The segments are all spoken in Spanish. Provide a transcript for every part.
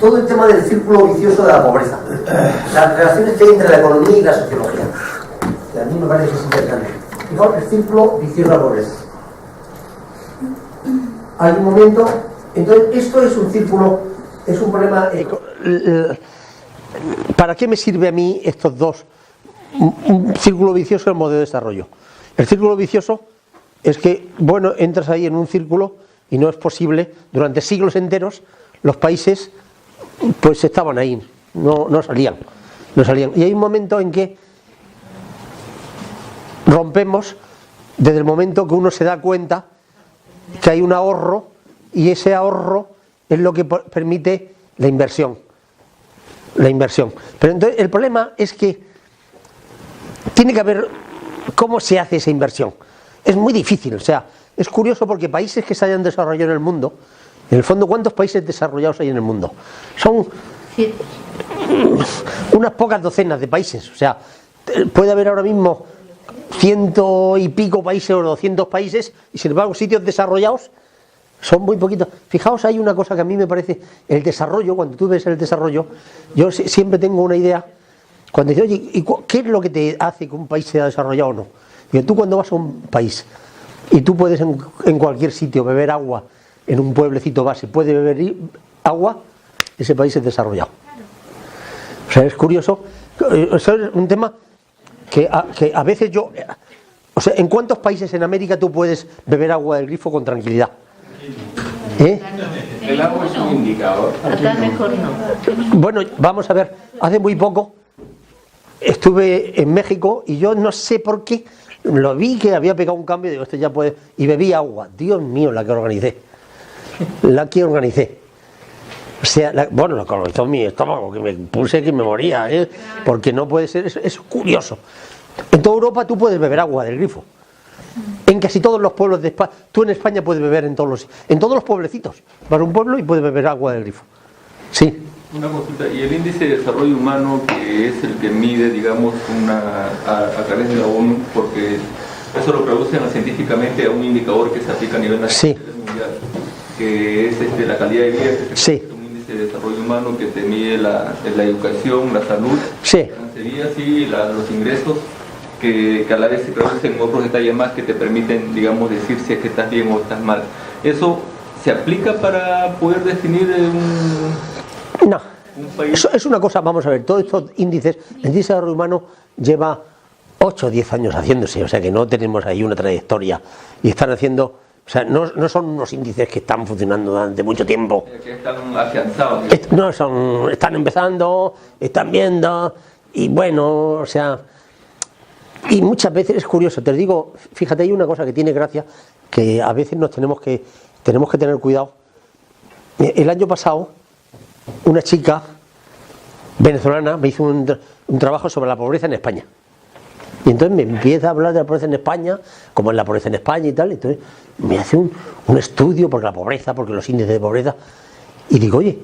todo el tema del círculo vicioso de la pobreza, las relaciones que hay entre la economía y la sociología. Y a mí me parece que es interesante. Fijaos, el círculo vicioso de la pobreza. Hay un momento, entonces esto es un círculo, es un problema. ¿Para qué me sirve a mí estos dos? Un círculo vicioso es el modelo de desarrollo. El círculo vicioso es que, bueno, entras ahí en un círculo y no es posible, durante siglos enteros los países pues estaban ahí, no salían. Y hay un momento en que rompemos, desde el momento que uno se da cuenta que hay un ahorro, y ese ahorro es lo que permite la inversión. Pero entonces el problema es que tiene que haber cómo se hace esa inversión. Es muy difícil, o sea, es curioso porque países que se hayan desarrollado en el mundo, en el fondo, ¿cuántos países desarrollados hay en el mundo? Son unas pocas docenas de países, o sea, puede haber ahora mismo 100 y pico países o 200 países, y sin embargo sitios desarrollados son muy poquitos. Fijaos, hay una cosa que a mí me parece, el desarrollo, cuando tú ves el desarrollo, yo siempre tengo una idea, cuando dices, oye, ¿y qué es lo que te hace que un país sea desarrollado o no? Y tú cuando vas a un país, y tú puedes en cualquier sitio beber agua, en un pueblecito base, puede beber agua, ese país es desarrollado. O sea, es curioso, eso es un tema que a veces yo, o sea, ¿en cuántos países en América tú puedes beber agua del grifo con tranquilidad? El agua es un indicador. Acá mejor no. Bueno, vamos a ver, hace muy poco estuve en México y yo no sé por qué, lo vi que había pegado un cambio y digo, esto ya puede, y bebí agua. Dios mío, la que organicé. O sea, bueno, lo que organizó mi estómago, que me puse que me moría, porque no puede ser, es curioso. En toda Europa tú puedes beber agua del grifo. En casi todos los pueblos de España, tú en España puedes beber en todos los pueblecitos. Vas a un pueblo y puedes beber agua del grifo. Sí. Una consulta, y el índice de desarrollo humano, que es el que mide, digamos, a través de la ONU, porque eso lo traducen científicamente a un indicador que se aplica a nivel nacional mundial, que es la calidad de vida, que es un índice de desarrollo humano que te mide la educación, la salud, la cancerías y los ingresos, que a la vez se traducen otros detalles más que te permiten, digamos, decir si es que estás bien o estás mal. ¿Eso se aplica para poder definir No, eso es una cosa, vamos a ver, todos estos índices, el índice de desarrollo humano lleva 8 o 10 años haciéndose, o sea que no tenemos ahí una trayectoria, y están haciendo, o sea, no son unos índices que están funcionando durante mucho tiempo. Que están afianzados. Están empezando, están viendo, y bueno, o sea, y muchas veces es curioso, te digo, fíjate, hay una cosa que tiene gracia, que a veces tenemos que tener cuidado. El año pasado, una chica venezolana me hizo un trabajo sobre la pobreza en España. Y entonces me empieza a hablar de la pobreza en España, como es la pobreza en España y tal. Y entonces me hace un estudio porque la pobreza, porque los índices de pobreza. Y digo, oye,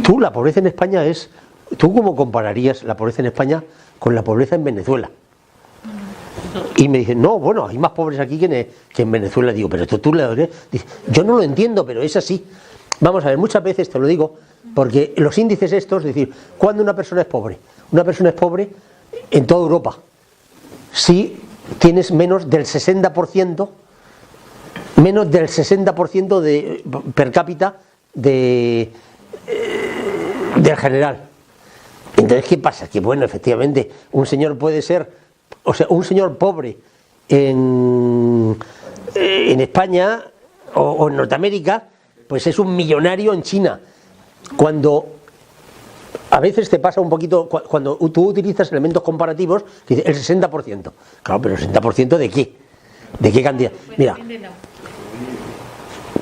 tú la pobreza en España ¿tú cómo compararías la pobreza en España con la pobreza en Venezuela? Y me dicen, no, bueno, hay más pobres aquí que en Venezuela. Digo, pero tú dice, yo no lo entiendo, pero es así. Vamos a ver, muchas veces te lo digo, porque los índices estos, es decir, ¿cuándo una persona es pobre? Una persona es pobre en toda Europa si tienes menos del 60% de per cápita del general. Entonces, ¿qué pasa? Que bueno, efectivamente, un señor puede ser, o sea, un señor pobre en España o en Norteamérica, pues es un millonario en China. Cuando a veces te pasa un poquito, cuando tú utilizas elementos comparativos, que dice el 60%. Claro, pero el 60% ¿de qué? ¿De qué cantidad? Mira,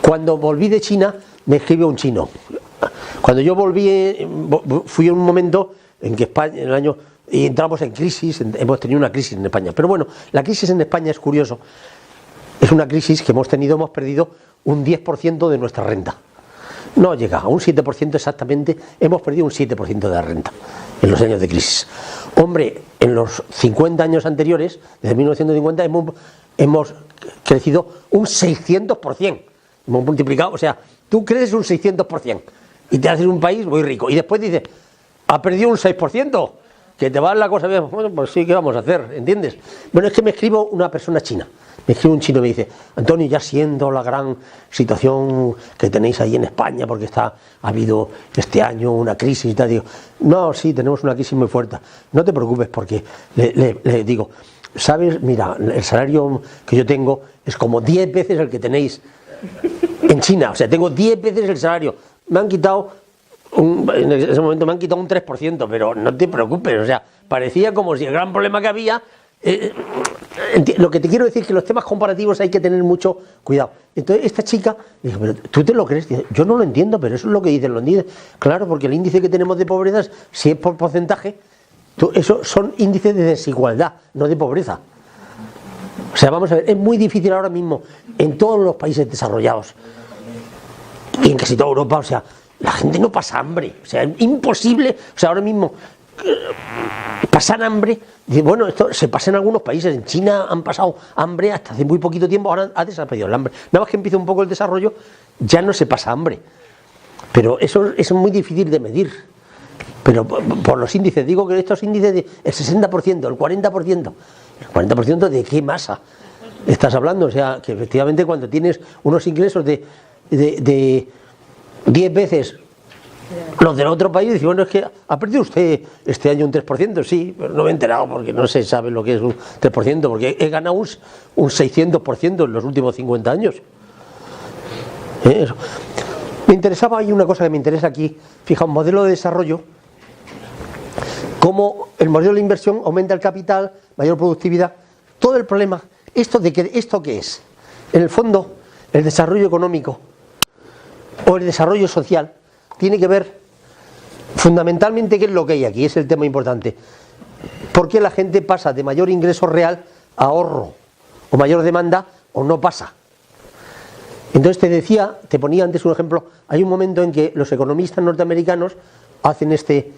cuando volví de China, me escribió un chino. Cuando yo fui en un momento en que España, en el año, y entramos en crisis, hemos tenido una crisis en España. Pero bueno, la crisis en España es curioso. Es una crisis que hemos perdido un 10% de nuestra renta. No llega a un 7% exactamente, hemos perdido un 7% de la renta en los años de crisis. Hombre, en los 50 años anteriores, desde 1950, hemos crecido un 600%. hemos multiplicado, o sea, tú creces un 600% y te haces un país muy rico y después dices, ha perdido un 6%, que te va la cosa bien. Bueno, pues sí, ¿qué vamos a hacer? ¿Entiendes? Bueno, es que me escribo una persona china, me escribe un chino y me dice, Antonio, ya siendo la gran situación que tenéis ahí en España, porque ha habido este año una crisis y tal, digo, no, sí, tenemos una crisis muy fuerte, no te preocupes, porque le digo, ¿sabes? Mira, el salario que yo tengo es como 10 veces el que tenéis en China, o sea, tengo 10 veces el salario, me han quitado en ese momento me han quitado un 3%, pero no te preocupes, o sea, parecía como si el gran problema que había... lo que te quiero decir es que los temas comparativos hay que tener mucho cuidado. Entonces esta chica dijo, pero ¿tú te lo crees? Dice, yo no lo entiendo, pero eso es lo que dicen los índices. Claro, porque el índice que tenemos de pobreza, si es por porcentaje, eso son índices de desigualdad, no de pobreza. O sea, vamos a ver, es muy difícil ahora mismo en todos los países desarrollados y en casi toda Europa, o sea, la gente no pasa hambre, o sea, es imposible, o sea, ahora mismo pasan hambre, dice, bueno, esto se pasa en algunos países, en China han pasado hambre hasta hace muy poquito tiempo, ahora ha desaparecido el hambre, nada más que empieza un poco el desarrollo, ya no se pasa hambre, pero eso es muy difícil de medir, pero por los índices, digo que estos índices del 60%, el 40% ¿de qué masa estás hablando? O sea, que efectivamente cuando tienes unos ingresos de 10 veces los del otro país, dice, bueno, es que ha perdido usted este año un 3%, sí, pero no me he enterado porque no se sabe lo que es un 3%, porque he ganado un 600% en los últimos 50 años. Eso. Me interesaba, hay una cosa que me interesa aquí, fija, un modelo de desarrollo, cómo el modelo de inversión aumenta el capital, mayor productividad, todo el problema, ¿esto qué es? En el fondo, el desarrollo económico o el desarrollo social tiene que ver fundamentalmente qué es lo que hay aquí, es el tema importante. ¿Por qué la gente pasa de mayor ingreso real a ahorro o mayor demanda o no pasa? Entonces te ponía antes un ejemplo, hay un momento en que los economistas norteamericanos hacen este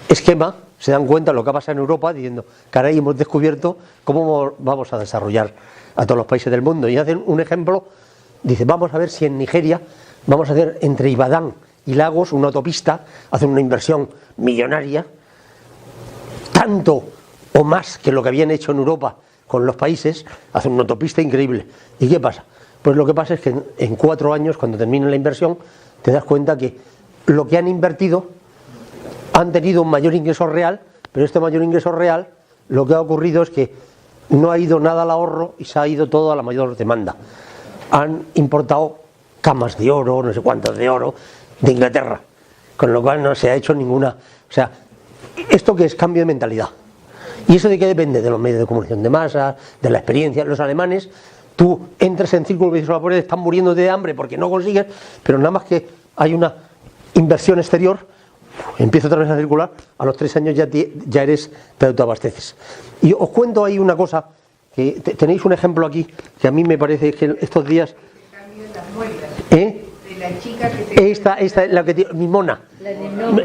esquema, se dan cuenta de lo que ha pasado en Europa, diciendo, caray, hemos descubierto cómo vamos a desarrollar a todos los países del mundo, y hacen un ejemplo, dice, vamos a ver si en Nigeria vamos a hacer entre Ibadan y Lagos una autopista, hacen una inversión millonaria, tanto o más que lo que habían hecho en Europa con los países, hacen una autopista increíble. ¿Y qué pasa? Pues lo que pasa es que en 4 años, cuando termine la inversión, te das cuenta que lo que han invertido han tenido un mayor ingreso real, pero este mayor ingreso real, lo que ha ocurrido es que no ha ido nada al ahorro y se ha ido todo a la mayor demanda. Han importado camas de oro, no sé cuántas de oro, de Inglaterra, con lo cual no se ha hecho ninguna... O sea, ¿esto qué es? Cambio de mentalidad. ¿Y eso de qué depende? De los medios de comunicación de masas, de la experiencia. Los alemanes, tú entras en círculo vicioso de la pobreza, están muriendo de hambre porque no consigues, pero nada más que hay una inversión exterior, empieza otra vez a circular, a los 3 años ya te autoabasteces. Y os cuento ahí una cosa, que tenéis un ejemplo aquí, que a mí me parece que estos días... La chica que esta la que Mimona.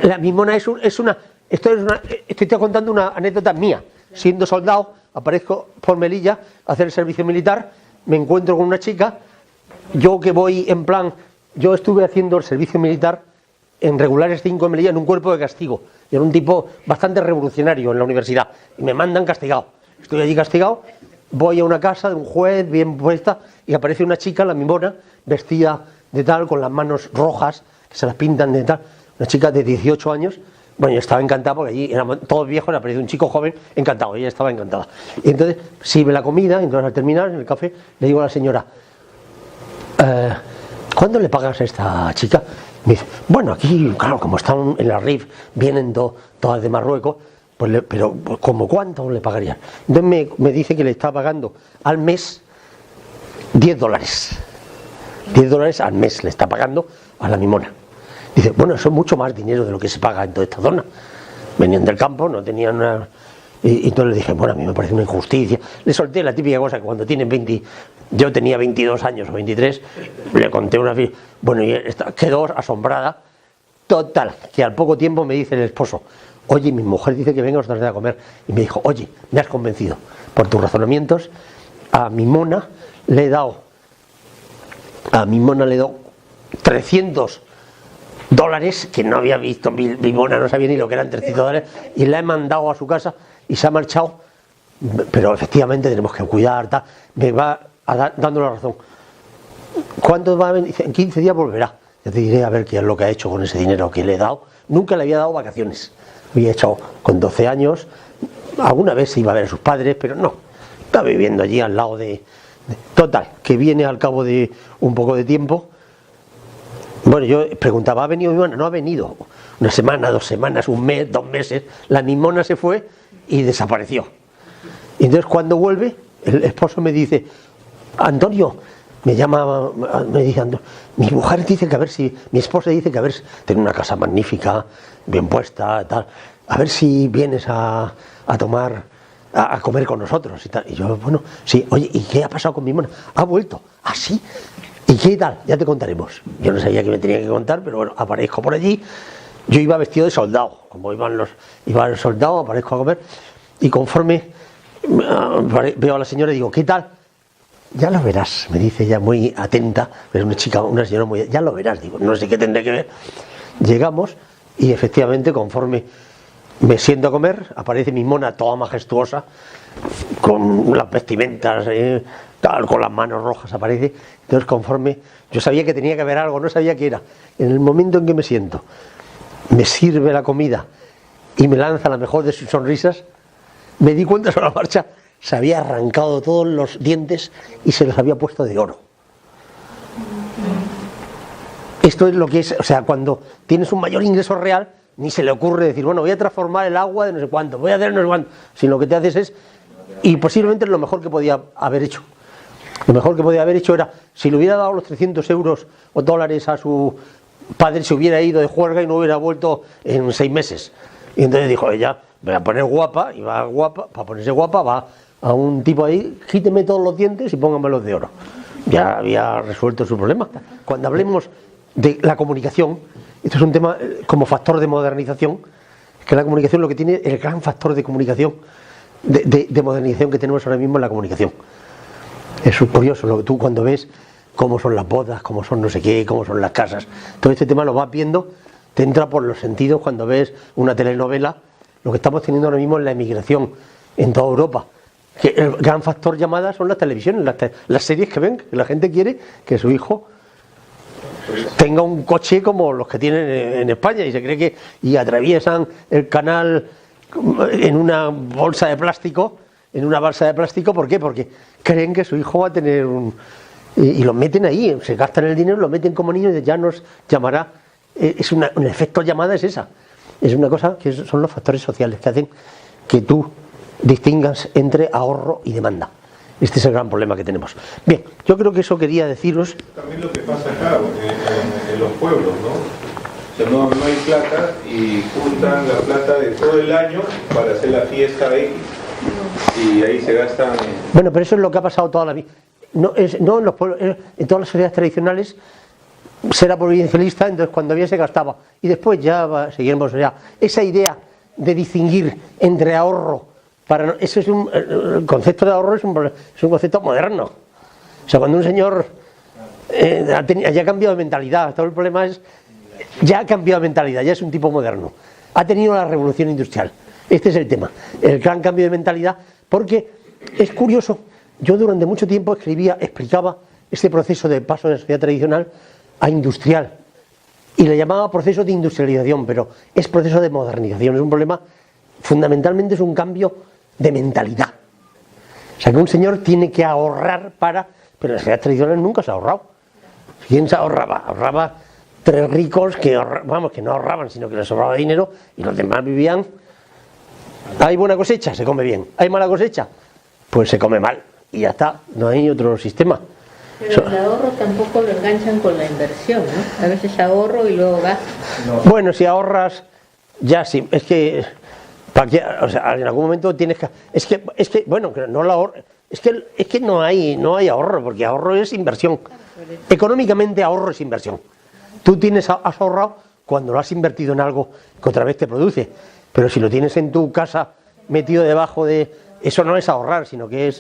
La Mimona estoy contando una anécdota mía. Siendo soldado, aparezco por Melilla a hacer el servicio militar, me encuentro con una chica, yo que voy en plan, yo estuve haciendo el servicio militar en regulares 5 en Melilla en un cuerpo de castigo. Yo era un tipo bastante revolucionario en la universidad y me mandan castigado. Estoy allí castigado, voy a una casa de un juez bien puesta y aparece una chica, la Mimona, vestida de tal, con las manos rojas, que se las pintan de tal, una chica de 18 años, bueno, yo estaba encantada porque allí éramos todos viejos, apareció un chico joven, encantado, ella estaba encantada. Y entonces sirve la comida, y entonces al terminar en el café le digo a la señora, ¿cuándo le pagas a esta chica? Me dice, bueno, aquí, claro, como están en la RIF, vienen todas de Marruecos, pero ¿cómo cuánto le pagarían? Entonces me dice que le está pagando al mes $10. $10 al mes le está pagando a la Mimona. Dice, bueno, eso es mucho más dinero de lo que se paga en toda esta zona. Venían del campo, no tenían una... Y entonces le dije, bueno, a mí me parece una injusticia. Le solté la típica cosa que cuando tienen 20... Yo tenía 22 años o 23, le conté una... Bueno, y quedó asombrada. Total, que al poco tiempo me dice el esposo, oye, mi mujer dice que venga a darle a comer. Y me dijo, oye, me has convencido. Por tus razonamientos, a Mimona le he dado A mi mona le dio $300, que no había visto, mi mona no sabía ni lo que eran $300, y la he mandado a su casa y se ha marchado. Pero efectivamente tenemos que cuidar, tal. Me va dando la razón. ¿Cuándo va a venir? En 15 días volverá. Ya te diré a ver qué es lo que ha hecho con ese dinero que le he dado. Nunca le había dado vacaciones. Había hecho con 12 años. Alguna vez se iba a ver a sus padres, pero no. Está viviendo allí al lado de... Total, que viene al cabo de un poco de tiempo. Bueno, yo preguntaba, ¿ha venido mi mona? No ha venido. Una semana, 2 semanas, un mes, 2 meses. La mi mona se fue y desapareció. Y entonces cuando vuelve, el esposo me dice, Antonio, me llama, me dice, mi mujer dice que a ver si, mi esposa dice que a ver si, tiene una casa magnífica, bien puesta, tal, a ver si vienes a tomar, a comer con nosotros y tal. Y yo, bueno, sí, oye, ¿y qué ha pasado con mi mona? Ha vuelto, ¿ah, sí? ¿Y qué tal? Ya te contaremos. Yo no sabía que me tenía que contar, pero bueno, aparezco por allí. Yo iba vestido de soldado, como iba el soldado, aparezco a comer, y conforme veo a la señora y digo, ¿qué tal? Ya lo verás, me dice ella muy atenta, pero una señora muy... Ya lo verás, digo, no sé qué tendré que ver. Llegamos y efectivamente conforme me siento a comer, aparece mi mona toda majestuosa, con las vestimentas, tal, con las manos rojas aparece. Entonces conforme, yo sabía que tenía que haber algo, no sabía qué era. En el momento en que me siento, me sirve la comida y me lanza la mejor de sus sonrisas, me di cuenta sobre la marcha, se había arrancado todos los dientes y se los había puesto de oro. Esto es lo que es, o sea, cuando tienes un mayor ingreso real, ni se le ocurre decir, bueno, voy a transformar el agua de no sé cuánto, voy a hacer no sé cuánto, sino lo que te haces es, y posiblemente es lo mejor que podía haber hecho. Lo mejor que podía haber hecho era, si le hubiera dado los 300 euros o dólares a su padre, se hubiera ido de juerga y no hubiera vuelto en 6 meses. Y entonces dijo ella, voy a poner guapa, y va guapa, para ponerse guapa, va a un tipo ahí, quíteme todos los dientes y póngamelos de oro. Ya había resuelto su problema. Cuando hablemos de la comunicación, esto es un tema como factor de modernización, que la comunicación lo que tiene, el gran factor de comunicación, de modernización que tenemos ahora mismo en la comunicación. Es curioso, lo que tú cuando ves cómo son las bodas, cómo son no sé qué, cómo son las casas, todo este tema lo vas viendo, te entra por los sentidos cuando ves una telenovela. Lo que estamos teniendo ahora mismo es la emigración en toda Europa, que el gran factor llamada son las televisiones, las series que ven, que la gente quiere que su hijo tenga un coche como los que tienen en España y se cree que, y atraviesan el canal en una bolsa de plástico, ¿por qué? Porque creen que su hijo va a tener y lo meten ahí, se gastan el dinero, lo meten como niños y ya nos llamará. Un efecto llamada es esa. Es una cosa que son los factores sociales que hacen que tú distingas entre ahorro y demanda. Este es el gran problema que tenemos. Bien, yo creo que eso quería deciros. También lo que pasa acá en los pueblos, ¿no? O sea, no hay plata y juntan la plata de todo el año para hacer la fiesta X y ahí se gastan. Bueno, pero eso es lo que ha pasado toda la vida. No en los pueblos, en todas las sociedades tradicionales será provincialista, entonces cuando había se gastaba y después ya seguiremos. O sea, esa idea de distinguir entre ahorro, eso es el concepto de ahorro es un concepto moderno. O sea, cuando un señor ya ha cambiado de mentalidad, todo el problema es, ya ha cambiado de mentalidad, ya es un tipo moderno, ha tenido la revolución industrial. Este es el tema, el gran cambio de mentalidad, porque es curioso, yo durante mucho tiempo explicaba este proceso de paso de la sociedad tradicional a industrial, y le llamaba proceso de industrialización, pero es proceso de modernización, es un problema, fundamentalmente es un cambio de mentalidad. O sea que un señor tiene que ahorrar pero en las sociedades tradicionales nunca se ha ahorrado. ¿Quién se ahorraba? Ahorraba 3 ricos que no ahorraban, sino que les sobraba dinero y los demás vivían. Hay buena cosecha, se come bien. Hay mala cosecha, pues se come mal. Y ya está, no hay otro sistema. Pero el ahorro tampoco lo enganchan con la inversión, ¿no? A veces ahorro y luego gasto. Bueno, si ahorras, ya sí, es que o sea, en algún momento tienes que... Es que bueno, no la ahorro, es que no hay ahorro, porque ahorro es inversión. Económicamente ahorro es inversión. Tú has ahorrado cuando lo has invertido en algo que otra vez te produce, pero si lo tienes en tu casa metido debajo de... Eso no es ahorrar, sino que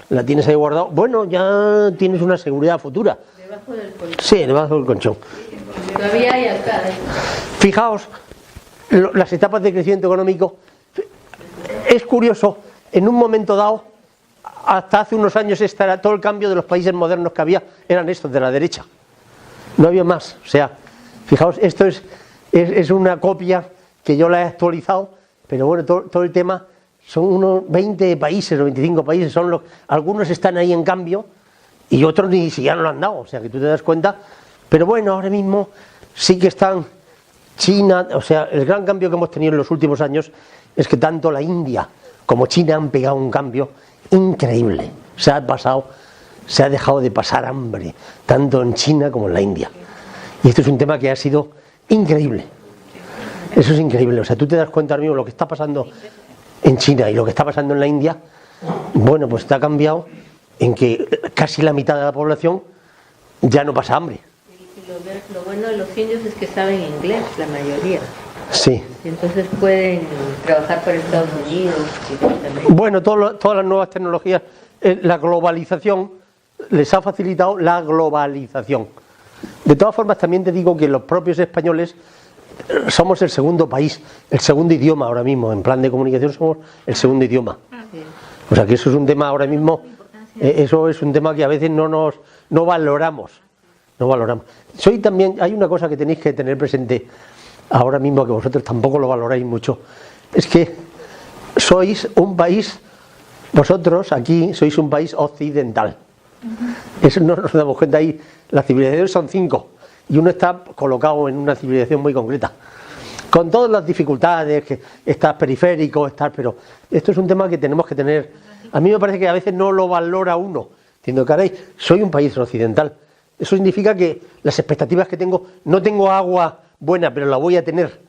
la tienes ahí guardado. Bueno, ya tienes una seguridad futura. Debajo del colchón. Sí, debajo del colchón. Todavía hay acá. Fijaos, las etapas de crecimiento económico. Es curioso, en un momento dado, hasta hace unos años, todo el cambio de los países modernos que había eran estos de la derecha. No había más. O sea, fijaos, esto es una copia que yo la he actualizado, pero bueno, todo el tema son unos 20 países o 25 países, algunos están ahí en cambio y otros ni siquiera lo han dado, o sea que tú te das cuenta. Pero bueno, ahora mismo sí que están China, o sea, el gran cambio que hemos tenido en los últimos años es que tanto la India como China han pegado un cambio increíble. Se ha dejado de pasar hambre, tanto en China como en la India. Y esto es un tema que ha sido increíble. Eso es increíble. O sea, tú te das cuenta ahora mismo lo que está pasando en China y lo que está pasando en la India. Bueno, pues está cambiado en que casi la mitad de la población ya no pasa hambre. Y lo bueno de los indios es que saben inglés, la mayoría. Sí. Y entonces pueden trabajar para Estados Unidos. Bueno, todas las nuevas tecnologías, la globalización les ha facilitado la globalización. De todas formas, también te digo que los propios españoles somos el segundo país, el segundo idioma ahora mismo, en plan de comunicación somos el segundo idioma. O sea que eso es un tema ahora mismo, eso es un tema que a veces no valoramos. Hay una cosa que tenéis que tener presente ahora mismo, que vosotros tampoco lo valoráis mucho, es que sois un país, vosotros aquí sois un país occidental. Eso no nos damos cuenta ahí. Las civilizaciones son 5 y uno está colocado en una civilización muy concreta, con todas las dificultades, que estás periférico, pero esto es un tema que tenemos que tener. A mí me parece que a veces no lo valora uno, diciendo, caray, soy un país occidental. Eso significa que las expectativas que tengo, no tengo agua buena, pero la voy a tener.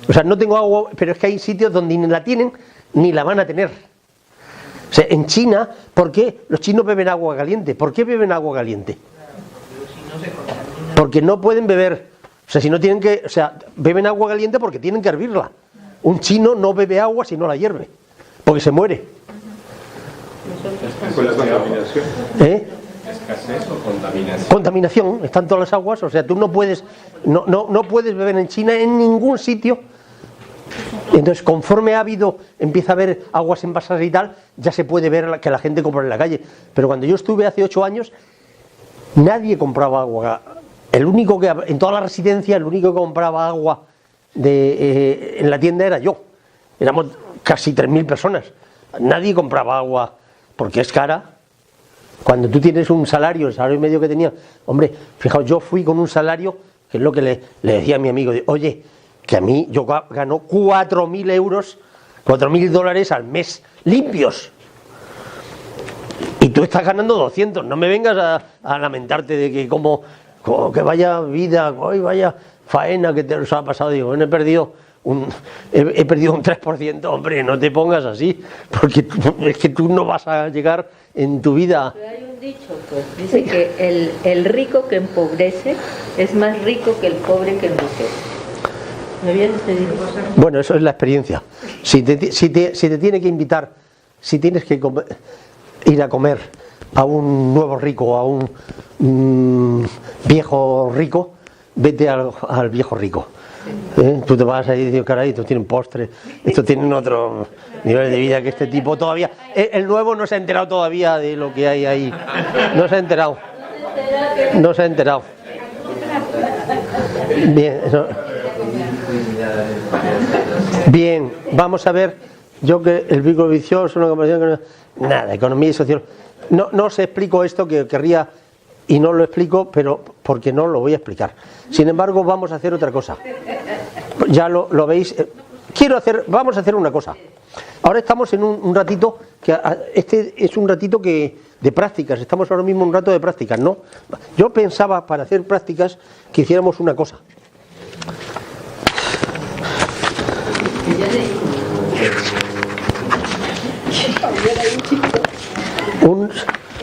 O sea, no tengo agua, pero es que hay sitios donde ni la tienen ni la van a tener. O sea, en China, ¿por qué los chinos beben agua caliente? ¿Por qué beben agua caliente? Porque no pueden beber, o sea, si no tienen que, o sea, beben agua caliente porque tienen que hervirla. Un chino no bebe agua si no la hierve, porque se muere. Con la contaminación. ¿Escasez o contaminación? Contaminación, están todas las aguas, o sea, tú no puedes beber en China en ningún sitio. Entonces, conforme empieza a haber aguas envasadas y tal, ya se puede ver que la gente compra en la calle. Pero cuando yo estuve hace 8 años, nadie compraba agua. En toda la residencia, el único que compraba agua en la tienda era yo. Éramos casi 3.000 personas. Nadie compraba agua porque es cara. Cuando tú tienes un salario, el salario medio que tenía, hombre, fijaos, yo fui con un salario, que es lo que le decía a mi amigo, oye, que a mí yo gano 4.000 euros, 4.000 dólares al mes limpios. Y tú estás ganando 200, no me vengas a lamentarte de que que vaya vida, hoy vaya faena que te os ha pasado. Digo, he perdido un 3%, hombre, no te pongas así, porque es que tú no vas a llegar en tu vida. Pero hay un dicho, pues, dice que el rico que empobrece es más rico que el pobre que enriquece. ¿Me habías dicho? Bueno, eso es la experiencia. Si te tiene que invitar, si tienes que ir a comer a un nuevo rico, a un viejo rico, vete al viejo rico. Tú te vas ahí y dices, caray, estos tienen postre, estos tienen otro nivel de vida que este tipo todavía. El nuevo no se ha enterado todavía de lo que hay ahí. No se ha enterado. Bien, vamos a ver. Yo que el vínculo vicioso, una comparación que nada, economía y sociología. No os explico esto que querría y no lo explico, pero porque no lo voy a explicar. Sin embargo, vamos a hacer otra cosa. Ya lo veis. Vamos a hacer una cosa. Ahora estamos en un ratito, este es un ratito de prácticas. Estamos ahora mismo en un rato de prácticas, ¿no? Yo pensaba, para hacer prácticas, que hiciéramos una cosa.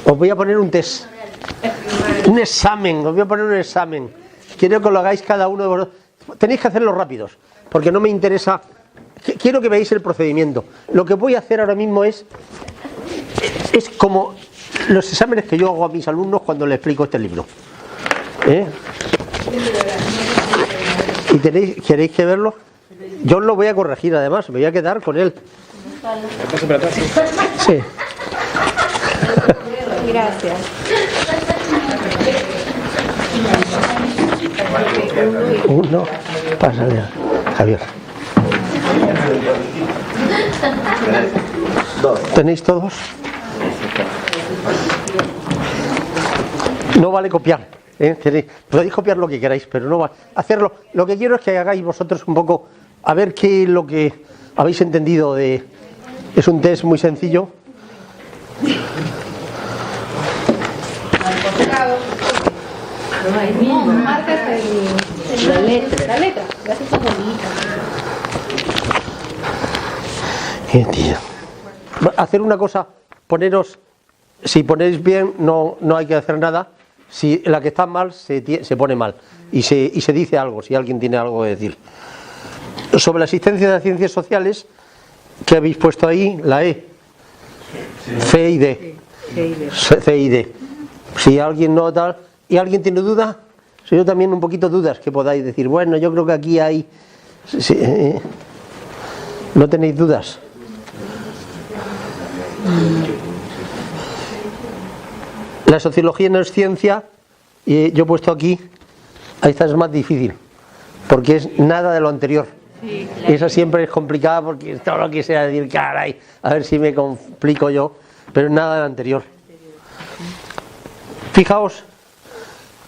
Os voy a poner un test. Un examen, os voy a poner un examen. Quiero que lo hagáis cada uno de vosotros. Tenéis que hacerlo rápidos, porque no me interesa. Quiero que veáis el procedimiento. Lo que voy a hacer ahora mismo es como los exámenes que yo hago a mis alumnos cuando les explico este libro. ¿Y queréis que verlo? Yo lo voy a corregir, además, me voy a quedar con él. Sí. Gracias. Uno, pásale a Javier. ¿Tenéis todos? No vale copiar. Podéis copiar lo que queráis, pero no vale hacerlo. Lo que quiero es que hagáis vosotros un poco, a ver qué es lo que habéis entendido de... Es un test muy sencillo. Marcas la letra. La letra. Gracias a Tío. Hacer una cosa, poneros, si ponéis bien no hay que hacer nada, si la que está mal se pone mal y se dice algo, si alguien tiene algo que decir. Sobre la existencia de las ciencias sociales, que habéis puesto ahí, la E, C y D. C y D. Si alguien no tal, y alguien tiene duda, si yo también un poquito dudas, que podáis decir, bueno, yo creo que aquí hay... ¿No tenéis dudas? La sociología no es ciencia, y yo he puesto aquí, esta es más difícil, porque es nada de lo anterior. Sí, claro. Esa siempre es complicada porque todo lo que sea decir, caray, a ver si me complico yo, pero es nada de lo anterior. Fijaos,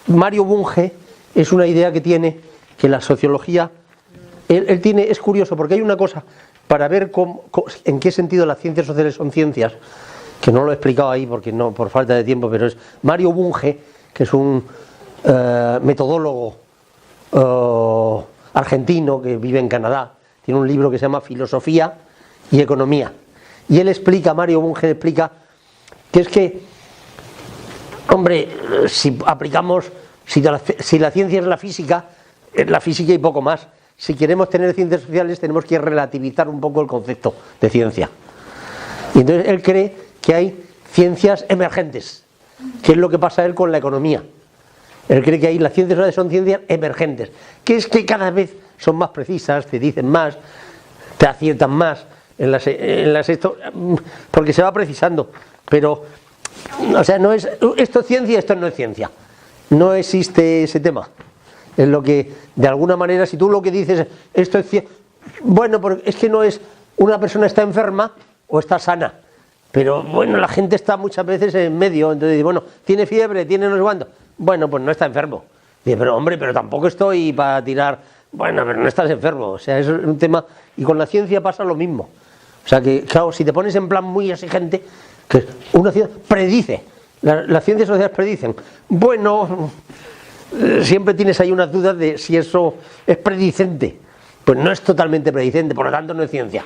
Mario Bunge es una idea que tiene, que la sociología, él tiene, es curioso, porque hay una cosa, para ver en qué sentido las ciencias sociales son ciencias, que no lo he explicado ahí porque no, por falta de tiempo, pero es Mario Bunge, que es un metodólogo argentino que vive en Canadá, tiene un libro que se llama Filosofía y Economía, y él explica, Mario Bunge explica, que es que, hombre, si aplicamos, si la ciencia es la física y poco más. Si queremos tener ciencias sociales tenemos que relativizar un poco el concepto de ciencia. Y entonces él cree que hay ciencias emergentes, que es lo que pasa él con la economía. Él cree que ahí las ciencias sociales son ciencias emergentes, que es que cada vez son más precisas, te dicen más, te aciertan más porque se va precisando. Pero, o sea, no es esto es ciencia, esto no es ciencia. No existe ese tema. Es lo que, de alguna manera, si tú lo que dices, esto es ciencia, bueno, es que no es, una persona está enferma o está sana. Pero bueno, la gente está muchas veces en medio, entonces, bueno, tiene fiebre, tiene no sé cuánto. Bueno, pues no está enfermo. Dice, pero hombre, pero tampoco estoy para tirar, bueno, pero no estás enfermo. O sea, es un tema, y con la ciencia pasa lo mismo. O sea que, claro, si te pones en plan muy exigente, que una ciencia predice, las ciencias sociales predicen, bueno, siempre tienes ahí unas dudas de si eso es predicente. Pues no es totalmente predicente, por lo tanto no es ciencia.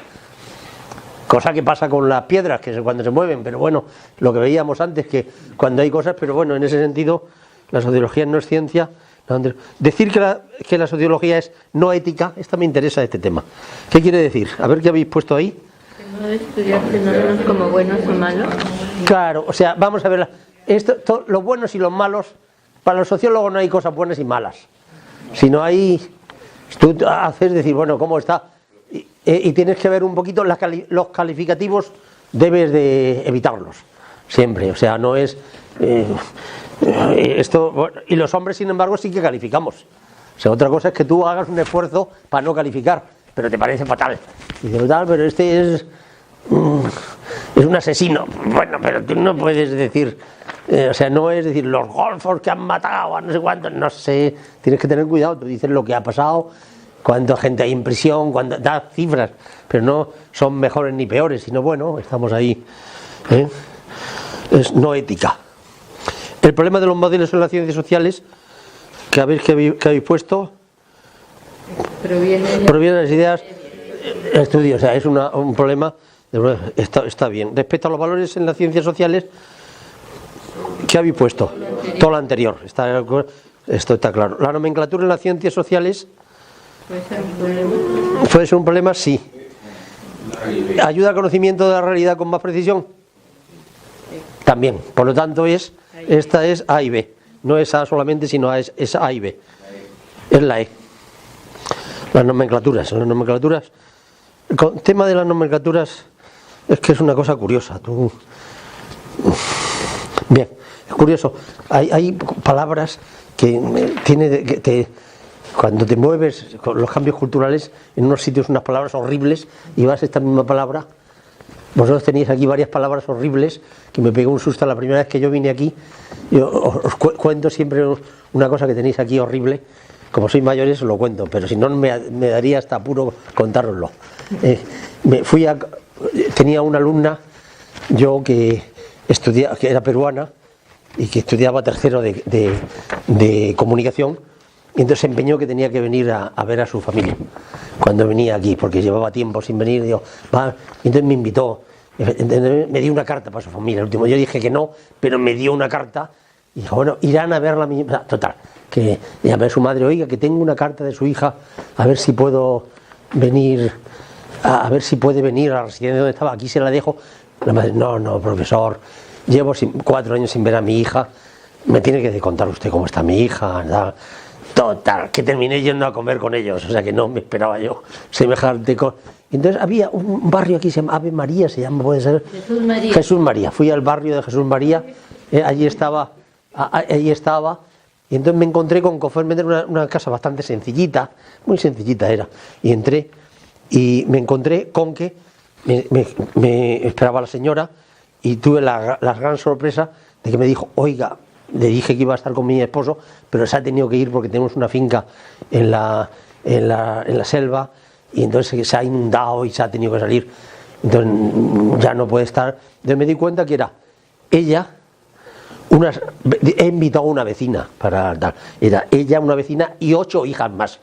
Cosa que pasa con las piedras, que es cuando se mueven, pero bueno, lo que veíamos antes, que cuando hay cosas, pero bueno, en ese sentido, la sociología no es ciencia. Decir que la sociología es no ética, esta me interesa este tema. ¿Qué quiere decir? A ver qué habéis puesto ahí. Que no estudiar fenómenos como buenos o malos. Claro, o sea, vamos a ver, los buenos y los malos, para los sociólogos no hay cosas buenas y malas. Si no hay, tú haces decir, bueno, ¿cómo está? Y tienes que ver un poquito los calificativos, debes de evitarlos siempre, o sea, no es esto, bueno, y los hombres sin embargo sí que calificamos, o sea, otra cosa es que tú hagas un esfuerzo para no calificar, pero te parece fatal, y dices, tal, pero este es un asesino, bueno, pero tú no puedes decir, o sea, no es decir los golfos que han matado a no sé cuántos, no sé, tienes que tener cuidado, tú dices lo que ha pasado, cuánta gente hay en prisión, da cifras, pero no son mejores ni peores, sino bueno, estamos ahí. Es no ética. El problema de los modelos en las ciencias sociales, que habéis puesto, proviene de las ideas, estudio, o sea, es un problema, está bien. Respecto a los valores en las ciencias sociales, ¿qué habéis puesto? Todo lo anterior, esto está claro. La nomenclatura en las ciencias sociales, ¿puede ser un problema? Sí. ¿Ayuda al conocimiento de la realidad con más precisión? También. Por lo tanto, esta es A y B. No es A solamente, sino es A y B. Es la E. Las nomenclaturas. El tema de las nomenclaturas es que es una cosa curiosa. Bien, es curioso. Hay palabras que cuando te mueves con los cambios culturales, en unos sitios unas palabras horribles, y vas a esta misma palabra. Vosotros tenéis aquí varias palabras horribles que me pegó un susto la primera vez que yo vine aquí. Yo os cuento siempre una cosa que tenéis aquí horrible. Como sois mayores os lo cuento, pero si no me daría hasta apuro contároslo. Tenía una alumna yo que era peruana y que estudiaba tercero de comunicación, y entonces se empeñó que tenía que venir a ver a su familia cuando venía aquí, porque llevaba tiempo sin venir. Digo, va, y entonces me invitó, me dio una carta para su familia. El último yo dije que no, pero me dio una carta y dijo, bueno, irán a verla. Total, que llamé a su madre, oiga, que tengo una carta de su hija, a ver si puedo venir, a ver si puede venir a la residencia donde estaba, aquí se la dejo. La madre, no, profesor, llevo 4 años sin ver a mi hija, me tiene que contar usted cómo está mi hija, ¿verdad? Total, que terminé yendo a comer con ellos, o sea que no me esperaba yo semejante cosa. Entonces había un barrio aquí, se llama Ave María, se llama, puede ser Jesús María. Fui al barrio de Jesús María, allí estaba, y entonces me encontré con que fue una casa bastante sencillita, muy sencillita era, y entré y me encontré con que me esperaba la señora, y tuve la gran sorpresa de que me dijo, oiga, le dije que iba a estar con mi esposo, pero se ha tenido que ir porque tenemos una finca en la selva, y entonces se ha inundado y se ha tenido que salir, entonces ya no puede estar. Entonces me di cuenta que era ella, he invitado a una vecina para tal, era ella, una vecina y 8 hijas más,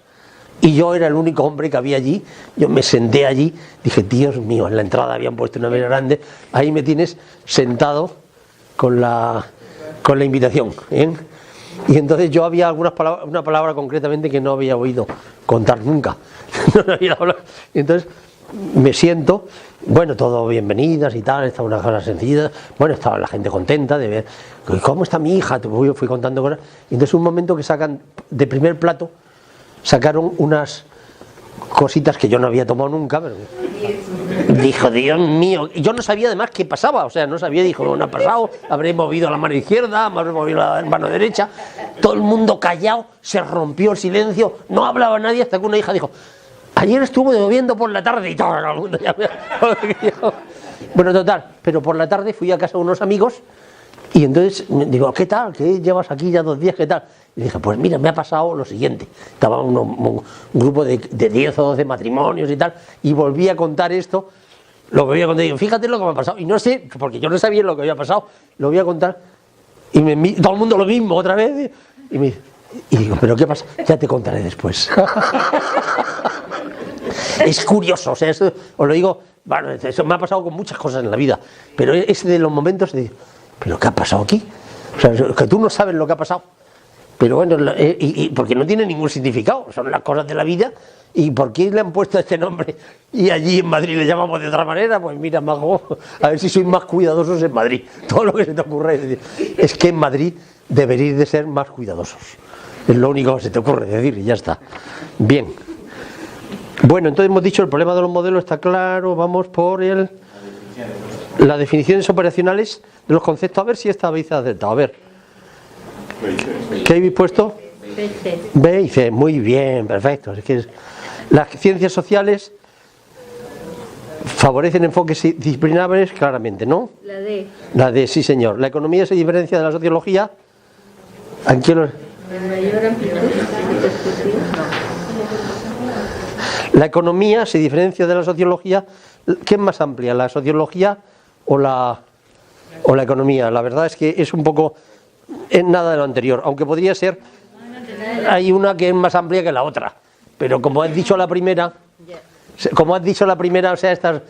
y yo era el único hombre que había allí. Yo me senté allí, dije, Dios mío, en la entrada habían puesto una mesa grande, ahí me tienes sentado con la invitación, ¿eh? Y entonces yo había una palabra concretamente que no había oído contar nunca. No había hablado. Y entonces me siento, bueno, todo bienvenidas y tal, estaba una cosa sencilla, bueno, estaba la gente contenta de ver, ¿cómo está mi hija? Fui contando cosas, y entonces un momento que sacan de primer plato, sacaron unas cositas que yo no había tomado nunca, pero dijo, Dios mío, yo no sabía además qué pasaba, o sea, no sabía, dijo, no ha pasado, habré movido la mano izquierda, habré movido la mano derecha, todo el mundo callado, se rompió el silencio, no hablaba nadie, hasta que una hija dijo, ayer estuvo lloviendo por la tarde, y todo el mundo ya bueno, total, pero por la tarde fui a casa de unos amigos, y entonces digo, ¿qué tal? ¿Qué llevas aquí ya 2 días? ¿Qué tal? Y dije, pues mira, me ha pasado lo siguiente. Estaba un grupo de 10 o 12 matrimonios y tal, y volví a contar esto, lo que voy a contar, y digo, fíjate lo que me ha pasado, y no sé, porque yo no sabía lo que había pasado, lo voy a contar, y todo el mundo lo mismo otra vez, y digo, ¿pero qué pasa? Ya te contaré después. Es curioso, o sea, eso os lo digo, bueno, eso me ha pasado con muchas cosas en la vida, pero es de los momentos de, ¿pero qué ha pasado aquí? O sea, que tú no sabes lo que ha pasado. Pero bueno, porque no tiene ningún significado, son las cosas de la vida. ¿Y por qué le han puesto este nombre y allí en Madrid le llamamos de otra manera? Pues mira, Mago, a ver si sois más cuidadosos en Madrid. Todo lo que se te ocurre es que en Madrid deberéis de ser más cuidadosos. Es lo único que se te ocurre decir y ya está. Bien. Bueno, entonces hemos dicho el problema de los modelos está claro. Vamos por las definiciones operacionales de los conceptos. A ver si esta habéis acertado. A ver. ¿Qué habéis puesto? B y C. Muy bien, perfecto. Es que las ciencias sociales favorecen enfoques disciplinares, claramente, ¿no? La D. La D, sí, señor. La economía se diferencia de la sociología. ¿En qué ¿En mayor amplitud? La economía se diferencia de la sociología. ¿Qué es más amplia, la sociología o la economía? La verdad es que es un poco nada de lo anterior, aunque podría ser, hay una que es más amplia que la otra, pero como has dicho la primera, o sea,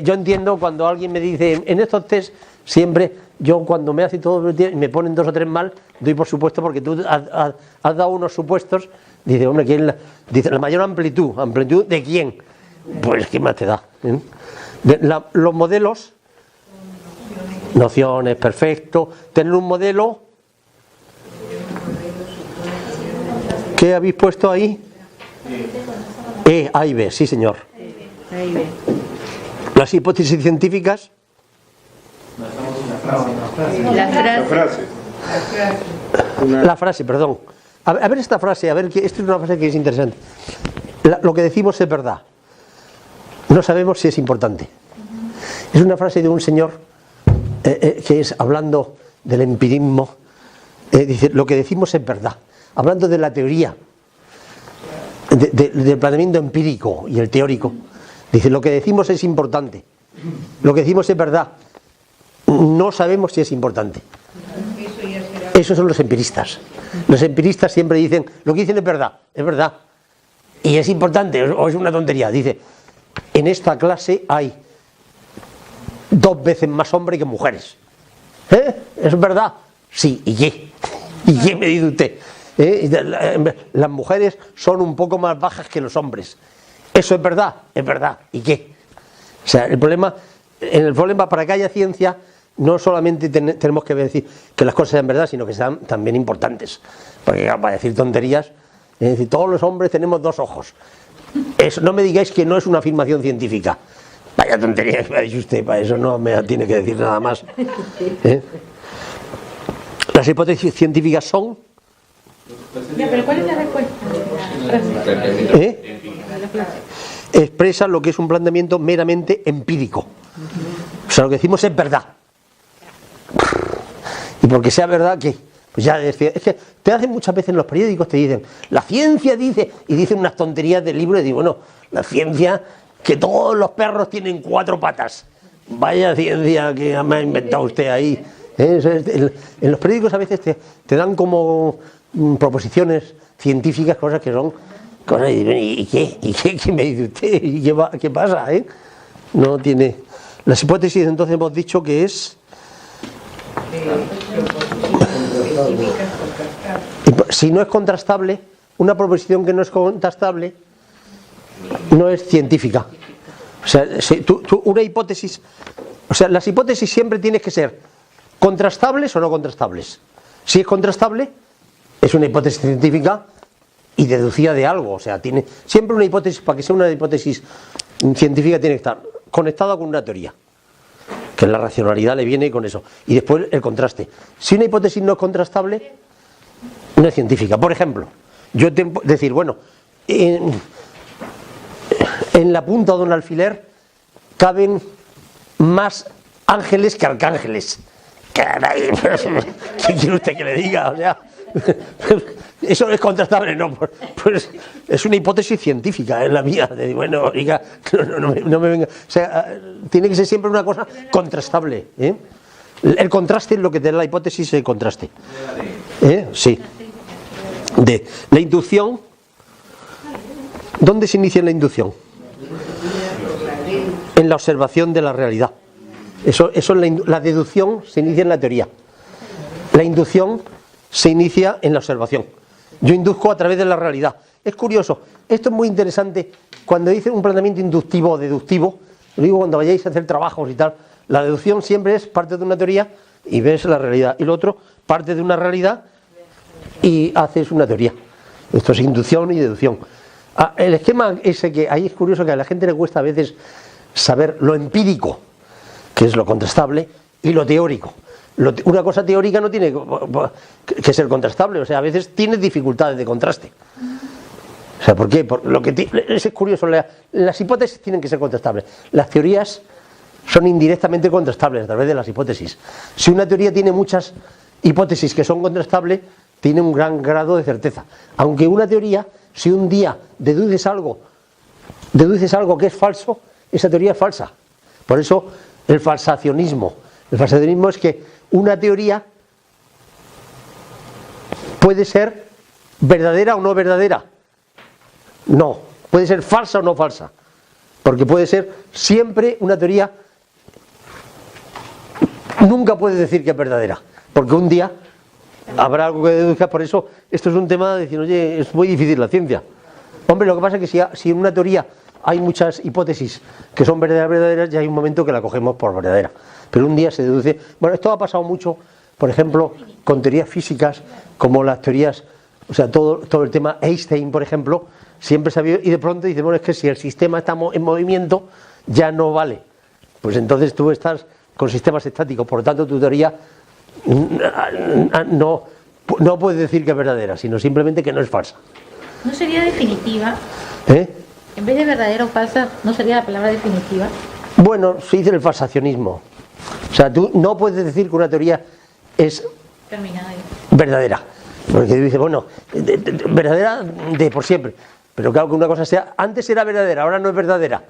yo entiendo cuando alguien me dice, en estos test, siempre, yo cuando me hace todo y me ponen 2 o 3 mal, doy por supuesto, porque tú has dado unos supuestos, dice, hombre, ¿quién dice la mayor amplitud? ¿Amplitud de quién? Pues, ¿qué más te da? Los modelos Nociones, perfecto. Tener un modelo. ¿Qué habéis puesto ahí? A y B, sí señor. Las hipótesis científicas. La frase, perdón. A ver esta frase, esta es una frase que es interesante. Lo que decimos es verdad. No sabemos si es importante. Es una frase de un señor que es hablando del empirismo. Dice, lo que decimos es verdad. Hablando de la teoría, del planteamiento empírico y el teórico. Dice, lo que decimos es importante. Lo que decimos es verdad. No sabemos si es importante. Esos son los empiristas. Los empiristas siempre dicen, lo que dicen es verdad. Y es importante o es una tontería. Dice, en esta clase hay 2 veces más hombres que mujeres. ¿Es verdad? Sí, ¿y qué? ¿Y qué me dice usted? Las mujeres son un poco más bajas que los hombres. ¿Eso es verdad? Es verdad. ¿Y qué? O sea, el problema para que haya ciencia, no solamente tenemos que decir que las cosas sean verdad, sino que sean también importantes. Porque para decir tonterías, es decir, todos los hombres tenemos 2 ojos. Eso, no me digáis que no es una afirmación científica. Vaya tontería que me ha dicho usted, para eso no me tiene que decir nada más. Las hipótesis científicas son... Ya, pero ¿cuál es la respuesta? Expresa lo que es un planteamiento meramente empírico. O sea, lo que decimos es verdad. Y porque sea verdad, ¿qué? Pues ya es que te hacen muchas veces en los periódicos, te dicen, la ciencia dice, y dicen unas tonterías del libro, y digo, bueno, la ciencia, que todos los perros tienen 4 patas. Vaya ciencia que me ha inventado usted ahí. En los periódicos a veces te dan como proposiciones científicas, cosas que son cosas, ¿y qué? ¿Y qué me dice usted? ¿Y qué pasa? No tiene... Las hipótesis, entonces hemos dicho que es... Si no es contrastable, una proposición que no es contrastable no es científica. O sea, una hipótesis... O sea, las hipótesis siempre tienen que ser contrastables o no contrastables. Si es contrastable, es una hipótesis científica y deducida de algo. O sea, tiene siempre una hipótesis, para que sea una hipótesis científica, tiene que estar conectada con una teoría, que la racionalidad le viene con eso. Y después el contraste. Si una hipótesis no es contrastable, no es científica. Por ejemplo, yo tengo que decir, bueno, en la punta de un alfiler caben más ángeles que arcángeles. Caray, ¿qué quiere usted que le diga? O sea, eso es contrastable, no, pues es una hipótesis científica, es la mía. De, bueno, oiga, no me venga. O sea, tiene que ser siempre una cosa contrastable. El contraste es lo que te da la hipótesis, el contraste. Sí. De la inducción. ¿Dónde se inicia la inducción? En la observación de la realidad. Eso la deducción se inicia en la teoría. La inducción se inicia en la observación. Yo induzco a través de la realidad. Es curioso, esto es muy interesante. Cuando dicen un planteamiento inductivo o deductivo, lo digo cuando vayáis a hacer trabajos y tal, la deducción siempre es parte de una teoría y ves la realidad. Y lo otro, parte de una realidad y haces una teoría. Esto es inducción y deducción. El esquema ese que ahí es curioso, que a la gente le cuesta a veces saber lo empírico, que es lo contrastable, y lo teórico. Una cosa teórica no tiene que ser contrastable, o sea, a veces tiene dificultades de contraste. O sea, ¿por qué? Es curioso, las hipótesis tienen que ser contrastables. Las teorías son indirectamente contrastables a través de las hipótesis. Si una teoría tiene muchas hipótesis que son contrastables, tiene un gran grado de certeza. Aunque una teoría, si un día deduces algo que es falso, esa teoría es falsa. Por eso el falsacionismo es que una teoría puede ser verdadera o no verdadera. No, puede ser falsa o no falsa. Porque puede ser siempre una teoría, nunca puede decir que es verdadera. Porque un día habrá algo que deduzca. Por eso esto es un tema de decir, oye, es muy difícil la ciencia. Hombre, lo que pasa es que si en una teoría hay muchas hipótesis que son verdaderas y hay un momento que la cogemos por verdadera. Pero un día se deduce... Bueno, esto ha pasado mucho, por ejemplo, con teorías físicas, como las teorías, o sea, todo el tema Einstein, por ejemplo, siempre se ha habido, y de pronto dice, bueno, es que si el sistema está en movimiento, ya no vale. Pues entonces tú estás con sistemas estáticos, por lo tanto tu teoría no puedes decir que es verdadera, sino simplemente que no es falsa. ¿No sería definitiva? En vez de verdadera o falsa, ¿no sería la palabra definitiva? Bueno, se dice el falsacionismo. O sea, tú no puedes decir que una teoría es terminada verdadera. Porque dice, bueno, verdadera de por siempre. Pero claro, que una cosa sea, antes era verdadera, ahora no es verdadera.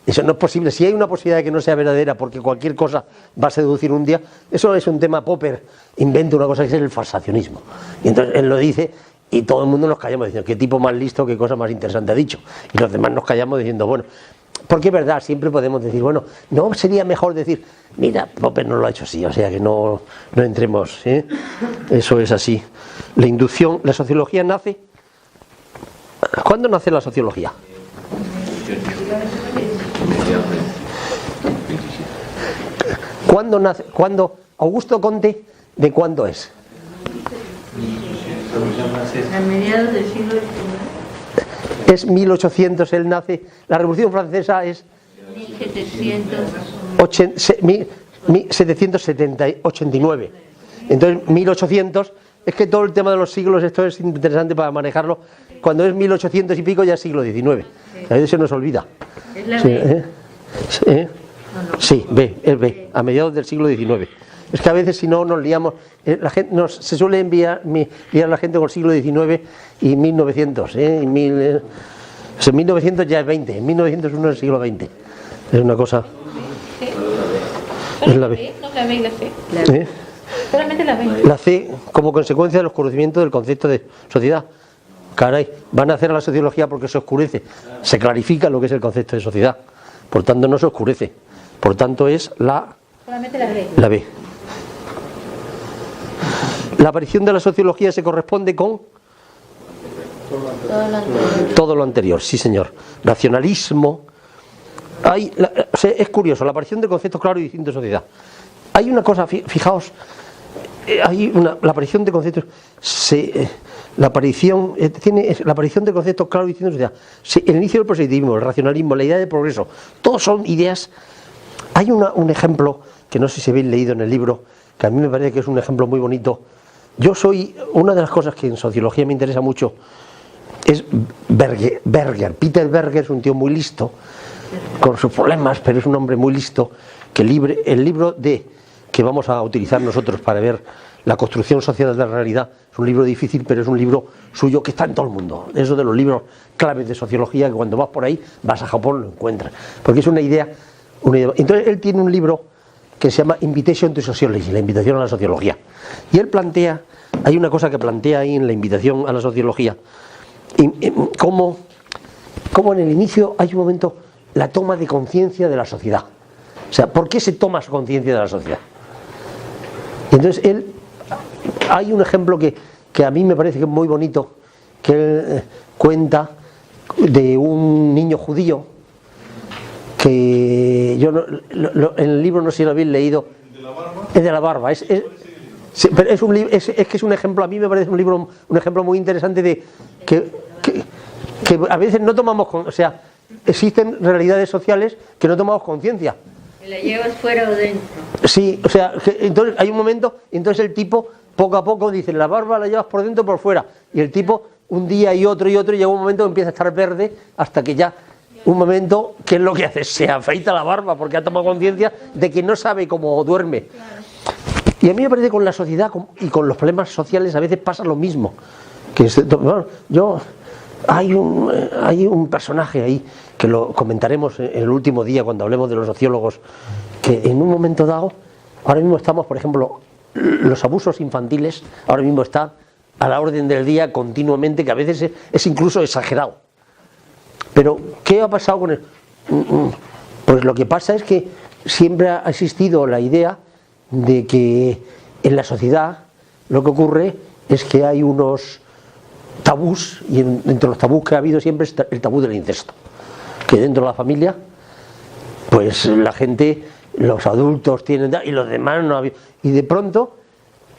Eso no es posible. Si hay una posibilidad de que no sea verdadera porque cualquier cosa va a seducir un día, eso es un tema. Popper inventa una cosa que es el falsacionismo. Y entonces él lo dice y todo el mundo nos callamos diciendo, qué tipo más listo, qué cosa más interesante ha dicho. Y los demás nos callamos diciendo, bueno, porque es verdad, siempre podemos decir, bueno, no sería mejor decir, mira, Popper no lo ha hecho así, o sea que no entremos, ¿eh? Eso es así. La inducción, la sociología nace. ¿Cuándo nace la sociología? ¿Cuándo nace? ¿Cuándo? Augusto Comte, ¿de cuándo es? A mediados del siglo XIX. Es 1800, él nace. La Revolución Francesa es 1789. Entonces 1800, es que todo el tema de los siglos, esto es interesante para manejarlo. Cuando es 1800 y pico ya es siglo XIX. A veces se nos olvida. Es la Sí, B. Sí, es B, a mediados del siglo XIX. Es que a veces si no nos liamos, la gente se suele liar la gente con el siglo XIX y 1900, y 1900 ya es 20, en 1901 es el siglo XX. Es una cosa. Es la B. No la B y la C. Solamente la B. La C como consecuencia del oscurecimiento del concepto de sociedad. Caray, van a hacer a la sociología porque se oscurece. Se clarifica lo que es el concepto de sociedad. Por tanto no se oscurece. Por tanto es solamente la B. La B. La aparición de la sociología se corresponde con todo lo anterior, sí señor. Racionalismo. Es curioso, la aparición de conceptos claros y distintos de sociedad. Hay una cosa, fijaos, la aparición de conceptos, la aparición de conceptos claros y distintos de sociedad. El inicio del positivismo, el racionalismo, la idea de progreso, todos son ideas. Hay un ejemplo que no sé si habéis leído en el libro, que a mí me parece que es un ejemplo muy bonito. Una de las cosas que en sociología me interesa mucho es Berger. Peter Berger es un tío muy listo, con sus problemas, pero es un hombre muy listo, que el libro que vamos a utilizar nosotros para ver la construcción social de la realidad, es un libro difícil, pero es un libro suyo que está en todo el mundo. Eso de los libros claves de sociología, que cuando vas por ahí, vas a Japón, lo encuentras. Porque es una idea. Entonces él tiene un libro que se llama Invitation to Sociology, la invitación a la sociología. Y él hay una cosa que plantea ahí en la invitación a la sociología, cómo en el inicio hay un momento, la toma de conciencia de la sociedad. O sea, ¿por qué se toma conciencia de la sociedad? Y entonces hay un ejemplo que a mí me parece que es muy bonito, que él cuenta de un niño judío, que yo en el libro no sé si lo habéis leído. Es de la barba. Es un ejemplo, a mí me parece un ejemplo muy interesante de que a veces no tomamos, o sea, existen realidades sociales que no tomamos conciencia. ¿La llevas fuera o dentro? Sí, o sea, entonces hay un momento, entonces el tipo poco a poco dice, la barba la llevas por dentro o por fuera, y el tipo un día y otro, y llega un momento que empieza a estar verde hasta que ya un momento, ¿qué es lo que hace? Se afeita la barba porque ha tomado conciencia de que no sabe cómo duerme. Y a mí me parece que con la sociedad y con los problemas sociales a veces pasa lo mismo. Hay un personaje ahí que lo comentaremos en el último día cuando hablemos de los sociólogos, que en un momento dado, ahora mismo estamos, por ejemplo, los abusos infantiles, ahora mismo está a la orden del día continuamente, que a veces es incluso exagerado. Pero, ¿qué ha pasado con él? Pues lo que pasa es que siempre ha existido la idea de que en la sociedad lo que ocurre es que hay unos tabús, y entre los tabús que ha habido siempre está el tabú del incesto. que dentro de la familia, pues la gente, los adultos tienen y los demás no había. Y de pronto,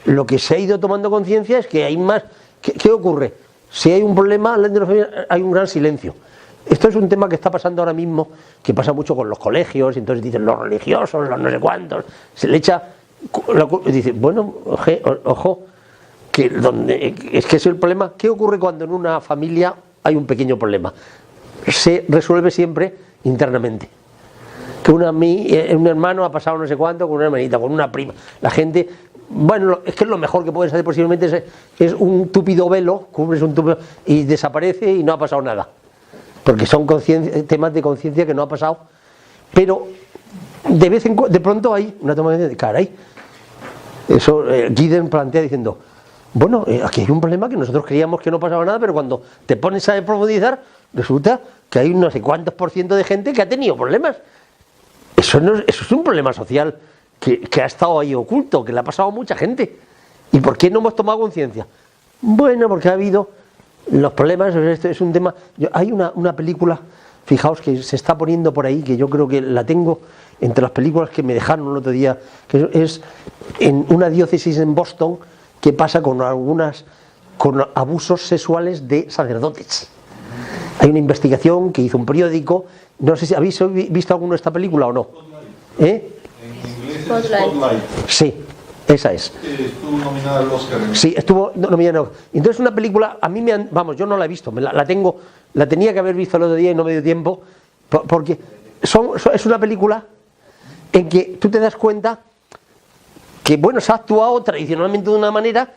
lo que se ha ido tomando conciencia es que hay más. ¿Qué ocurre? Si hay un problema, dentro de la familia hay un gran silencio. Esto es un tema que está pasando ahora mismo, que pasa mucho con los colegios, y entonces dicen los religiosos, los no sé cuántos, se le echa la culpa, y dice, bueno, ojo, que es que es el problema. ¿Qué ocurre cuando en una familia hay un pequeño problema? Se resuelve siempre internamente. Que un hermano ha pasado no sé cuánto con una hermanita, con una prima. La gente, bueno, es que es lo mejor que puedes hacer posiblemente es un túpido velo, cubres un túpido y desaparece y no ha pasado nada. Porque son temas de conciencia que no ha pasado. Pero de pronto hay una toma de caray. Eso Gideon plantea diciendo, bueno, aquí hay un problema que nosotros creíamos que no pasaba nada, pero cuando te pones a profundizar, resulta que hay no sé cuántos % de gente que ha tenido problemas. Eso es un problema social que ha estado ahí oculto, que le ha pasado a mucha gente. ¿Y por qué no hemos tomado conciencia? Bueno, porque ha habido los problemas. Este es un tema. Hay una película, fijaos, que se está poniendo por ahí, que yo creo que la tengo entre las películas que me dejaron el otro día, que es en una diócesis en Boston, que pasa con abusos sexuales de sacerdotes. Hay una investigación que hizo un periódico. No sé si habéis visto alguno de esta película o no. En inglés es Spotlight. Sí, esa es. Estuvo nominada al Oscar. Sí, estuvo nominada. Entonces una película, a mí yo no la he visto, la tenía que haber visto el otro día y no me dio tiempo, porque es una película en que tú te das cuenta que, bueno, se ha actuado tradicionalmente de una manera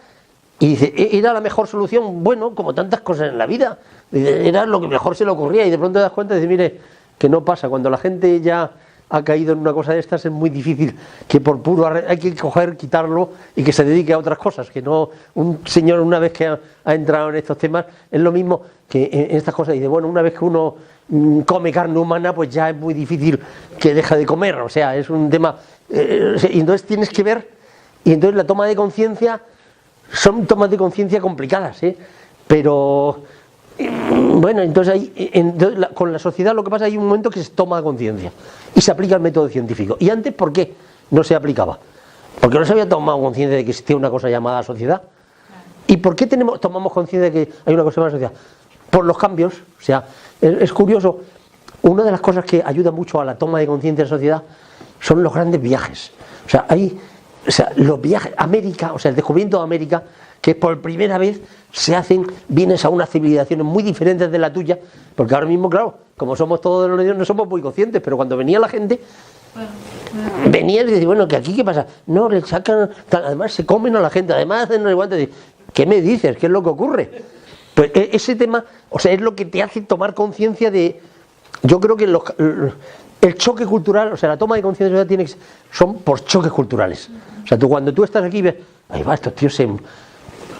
y dice, era la mejor solución, bueno, como tantas cosas en la vida, era lo que mejor se le ocurría, y de pronto te das cuenta y dices, mire, que no pasa, cuando la gente ya ha caído en una cosa de estas es muy difícil, que por puro hay que quitarlo y que se dedique a otras cosas, que no un señor una vez que ha entrado en estos temas es lo mismo que en estas cosas, dice, bueno, una vez que uno come carne humana, pues ya es muy difícil que deje de comer, o sea, es un tema, y entonces tienes que ver, y entonces la toma de conciencia, son tomas de conciencia complicadas, pero bueno, entonces, con la sociedad lo que pasa, hay un momento que se toma conciencia y se aplica el método científico. ¿Y antes por qué no se aplicaba? Porque no se había tomado conciencia de que existía una cosa llamada sociedad. ¿Y por qué tomamos conciencia de que hay una cosa llamada sociedad? Por los cambios. O sea, es curioso, una de las cosas que ayuda mucho a la toma de conciencia de la sociedad son los grandes viajes. O sea, los viajes, América, o sea, el descubrimiento de América, que por primera vez vienes a unas civilizaciones muy diferentes de la tuya, porque ahora mismo, claro, como somos todos de los unidos, no somos muy conscientes, pero cuando venía la gente, venía y decía, bueno, que aquí qué pasa, no, le sacan, además se comen a la gente, además hacen no sé cuánto, ¿qué me dices? ¿Qué es lo que ocurre? Pues ese tema, o sea, es lo que te hace tomar conciencia de, yo creo que el choque cultural, o sea, la toma de conciencia son por choques culturales. O sea, cuando tú estás aquí ves, ahí va, estos tíos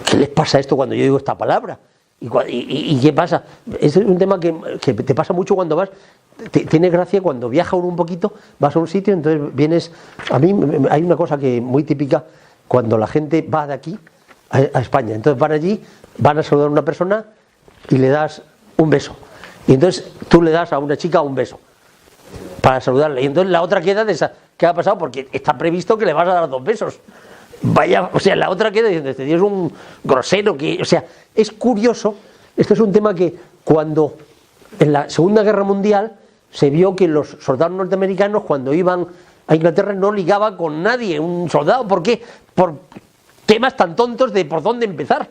¿qué les pasa esto cuando yo digo esta palabra? ¿Y qué pasa? Es un tema que te pasa mucho cuando vas, tiene gracia cuando viajas un poquito, vas a un sitio, entonces vienes, a mí hay una cosa que muy típica, cuando la gente va de aquí a España, entonces van allí, van a saludar a una persona y le das un beso. Y entonces tú le das a una chica un beso para saludarle, y entonces la otra queda de esa, ¿qué ha pasado? Porque está previsto que le vas a dar 2 besos. Vaya, o sea, la otra queda diciendo, este tío es un grosero, o sea, es curioso. Este es un tema que cuando en la Segunda Guerra Mundial se vio que los soldados norteamericanos cuando iban a Inglaterra no ligaban con nadie, un soldado, ¿por qué? Por temas tan tontos de por dónde empezar.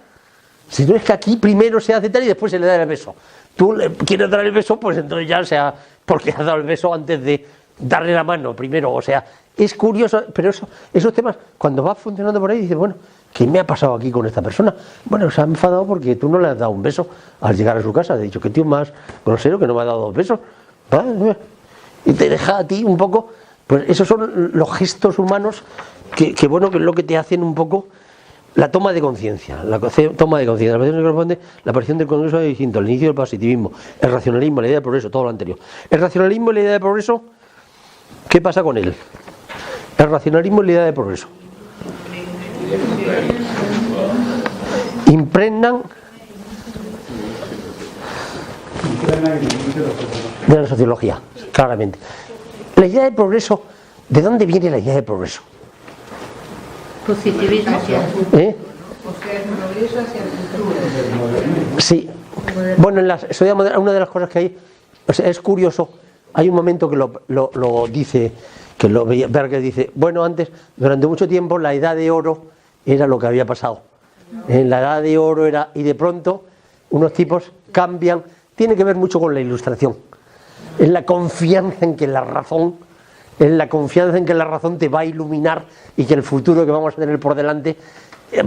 Si no es que aquí primero se hace tal y después se le da el beso. Tú le quieres dar el beso, pues entonces ya sea porque has dado el beso antes de darle la mano primero, o sea, es curioso, pero esos temas, cuando vas funcionando por ahí, dices, bueno, ¿qué me ha pasado aquí con esta persona? Bueno, se ha enfadado porque tú no le has dado un beso al llegar a su casa, ha dicho, qué tío más grosero que no me ha dado 2 besos, y te deja a ti un poco, pues esos son los gestos humanos que bueno, que es lo que te hacen un poco la toma de conciencia, la aparición del Congreso es distinto, el inicio del positivismo, el racionalismo, la idea de progreso, todo lo anterior. El racionalismo y la idea de progreso, ¿qué pasa con él? El racionalismo y la idea de progreso impregnan de la sociología, claramente. La idea de progreso, ¿de dónde viene la idea de progreso? Positivismo. ¿Eh? O sea, el progreso hacia el futuro. Sí. Bueno, en la sociedad moderna, una de las cosas que hay, o sea, es curioso, hay un momento que lo dice, que lo Berger dice, bueno, antes, durante mucho tiempo, la edad de oro era lo que había pasado. En la edad de oro era, y de pronto, unos tipos cambian, tiene que ver mucho con la Ilustración. Es la confianza en que la razón, te va a iluminar y que el futuro que vamos a tener por delante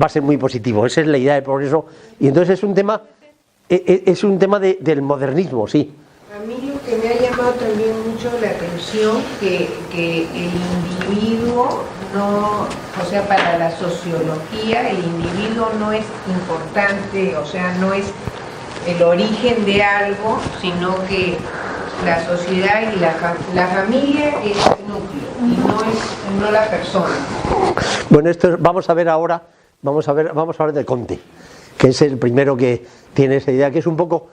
va a ser muy positivo. Esa es la idea de progreso. Y entonces es un tema del modernismo, sí. A mí lo que me ha llamado también mucho la atención que el individuo no, o sea, para la sociología el individuo no es importante, o sea, no es el origen de algo, sino que la sociedad y la familia es el núcleo y no la persona. Bueno, vamos a ver ahora, vamos a hablar de Comte, que es el primero que tiene esa idea, que es un poco,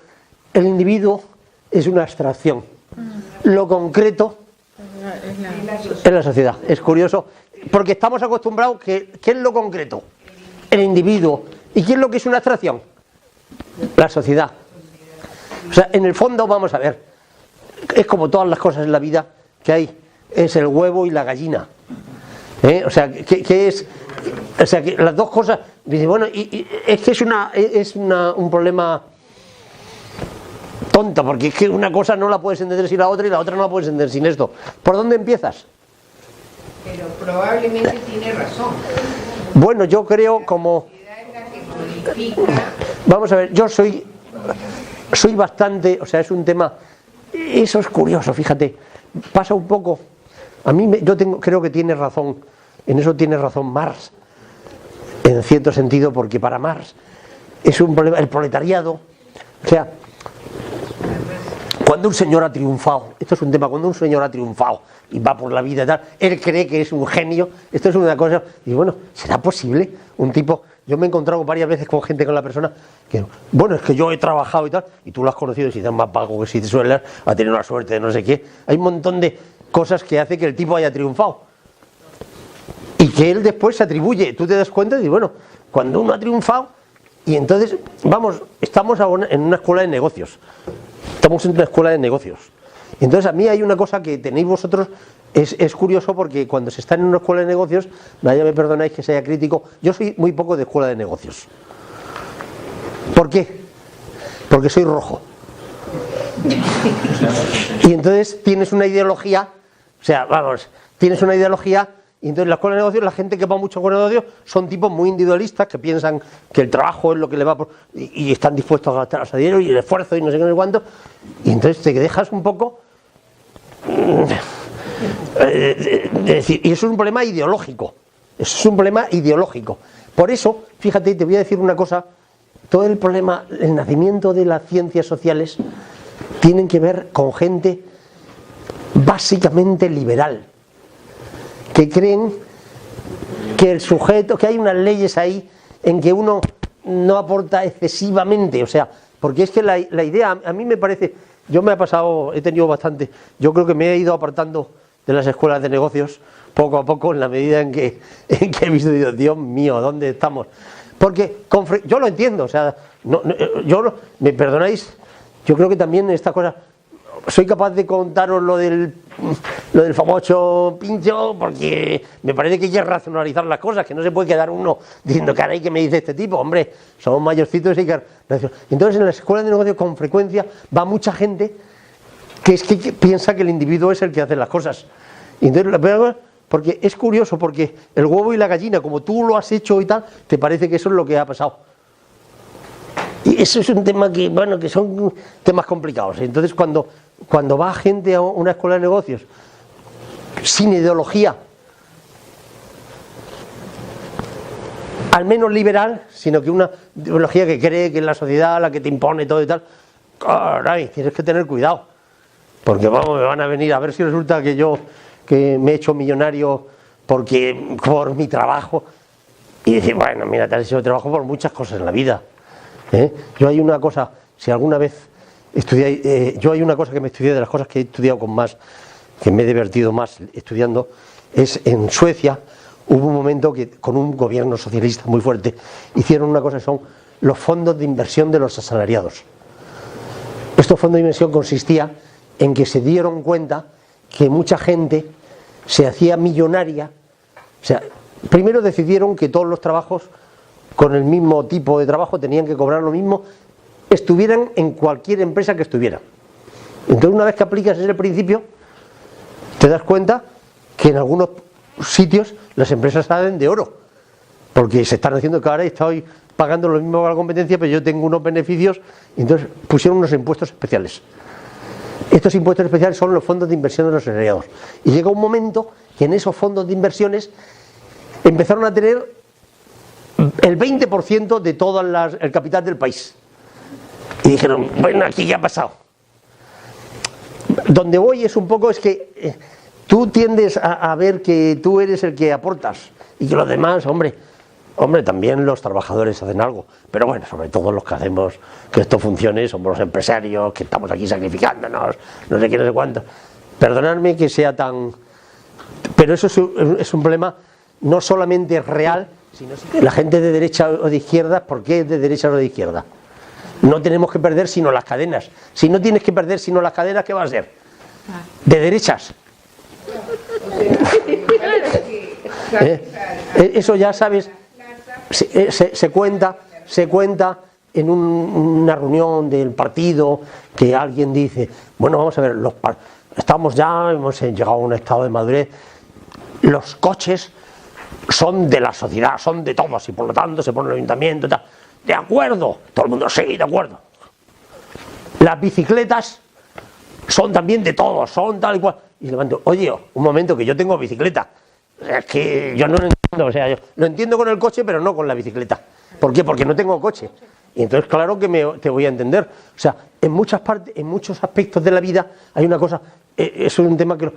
el individuo es una abstracción, lo concreto es la sociedad. Es curioso, porque estamos acostumbrados ¿qué es lo concreto? El individuo. ¿Y qué es lo que es una abstracción? La sociedad. O sea, en el fondo, vamos a ver, es como todas las cosas en la vida que hay, es el huevo y la gallina. O sea, ¿qué es? O sea, que las dos cosas, dice, bueno, y es que es un problema tonto, porque es que una cosa no la puedes entender sin la otra y la otra no la puedes entender sin esto. ¿Por dónde empiezas? Pero probablemente tiene razón. Bueno, yo creo como... Vamos a ver, yo soy bastante, o sea, es un tema, eso es curioso, fíjate, pasa un poco, creo que tiene razón, en eso tiene razón Marx, en cierto sentido, porque para Marx es un problema, el proletariado, o sea, cuando un señor ha triunfado, esto es un tema, cuando un señor ha triunfado y va por la vida y tal, él cree que es un genio, esto es una cosa, y bueno, ¿será posible un tipo? Yo me he encontrado varias veces con gente, con la persona, que, bueno, es que yo he trabajado y tal, y tú lo has conocido, y si te dan más pago que si te suelas, a tener una suerte de no sé qué. Hay un montón de cosas que hace que el tipo haya triunfado. Y que él después se atribuye, tú te das cuenta y dices, bueno, cuando uno ha triunfado, y entonces, vamos, estamos ahora en una escuela de negocios. Estamos en una escuela de negocios. Entonces a mí hay una cosa que tenéis vosotros, es curioso porque cuando se está en una escuela de negocios, ya me perdonáis que sea crítico, yo soy muy poco de escuela de negocios. ¿Por qué? Porque soy rojo. Y entonces tienes una ideología, o sea, vamos, tienes una ideología, y entonces en la escuela de negocios, la gente que va mucho a la escuela de negocios son tipos muy individualistas que piensan que el trabajo es lo que le va y están dispuestos a gastar hasta dinero y el esfuerzo y no sé qué, no sé cuánto, y entonces te dejas un poco decir, y eso es un problema ideológico. Eso es un problema ideológico. Por eso, fíjate, te voy a decir una cosa, todo el problema, el nacimiento de las ciencias sociales tienen que ver con gente básicamente liberal, que creen que el sujeto, que hay unas leyes ahí en que uno no aporta excesivamente, o sea, porque es que la idea, a mí me parece, yo me ha pasado, he tenido bastante, yo creo que me he ido apartando de las escuelas de negocios poco a poco en la medida en que he visto, Dios mío, ¿dónde estamos? Porque yo lo entiendo, o sea, me perdonáis, yo creo que también esta cosa, soy capaz de contaros lo del famoso pincho, porque me parece que hay que racionalizar las cosas, que no se puede quedar uno diciendo, caray, ¿qué me dice este tipo? Hombre, somos mayorcitos y hay que... Entonces en las escuelas de negocios con frecuencia va mucha gente que piensa que el individuo es el que hace las cosas. Y entonces, porque es curioso, porque el huevo y la gallina, como tú lo has hecho y tal, te parece que eso es lo que ha pasado. Y eso es un tema que, bueno, que son temas complicados. Entonces cuando va gente a una escuela de negocios sin ideología, al menos liberal, sino que una ideología que cree que es la sociedad la que te impone todo y tal, caray, tienes que tener cuidado, porque vamos, me van a venir a ver si resulta que me he hecho millonario por mi trabajo, y decir, bueno, mira, te has hecho trabajo por muchas cosas en la vida. Yo hay una cosa, si alguna vez yo hay una cosa que me estudié, de las cosas que he estudiado con más, que me he divertido más estudiando, es en Suecia. Hubo un momento que con un gobierno socialista muy fuerte hicieron una cosa que son los fondos de inversión de los asalariados. Estos fondos de inversión consistía en que se dieron cuenta que mucha gente se hacía millonaria. O sea, primero decidieron que todos los trabajos con el mismo tipo de trabajo tenían que cobrar lo mismo, estuvieran en cualquier empresa que estuvieran. Entonces, una vez que aplicas ese principio, te das cuenta que en algunos sitios las empresas salen de oro, porque se están haciendo que ahora estoy pagando lo mismo que la competencia, pero yo tengo unos beneficios, y entonces pusieron unos impuestos especiales. Estos impuestos especiales son los fondos de inversión de los asalariados. Y llega un momento que en esos fondos de inversiones empezaron a tener el 20% de todo el capital del país. Y dijeron, bueno, aquí ya ha pasado. Donde voy es un poco, es que tú tiendes a ver que tú eres el que aportas y que los demás, hombre, también los trabajadores hacen algo, pero bueno, sobre todo los que hacemos que esto funcione somos los empresarios, que estamos aquí sacrificándonos, no sé qué, no sé cuánto. Perdonadme que sea tan... Pero eso es un problema no solamente real, sino que la gente de derecha o de izquierda, ¿por qué es de derecha o de izquierda? No tenemos que perder sino las cadenas. Si no tienes que perder sino las cadenas, ¿qué va a ser? De derechas. Eso ya sabes, se cuenta en una reunión del partido que alguien dice, bueno, vamos a ver, hemos llegado a un estado de madurez, los coches son de la sociedad, son de todos, y por lo tanto se pone el ayuntamiento, tal. De acuerdo, todo el mundo sí, de acuerdo. Las bicicletas son también de todos, son tal y cual. Y levanto, oye, un momento, que yo tengo bicicleta. Es que yo no lo entiendo, o sea, yo lo entiendo con el coche, pero no con la bicicleta. ¿Por qué? Porque no tengo coche. Y entonces, claro que te voy a entender. O sea, en muchas partes, en muchos aspectos de la vida, hay una cosa, eso es un tema que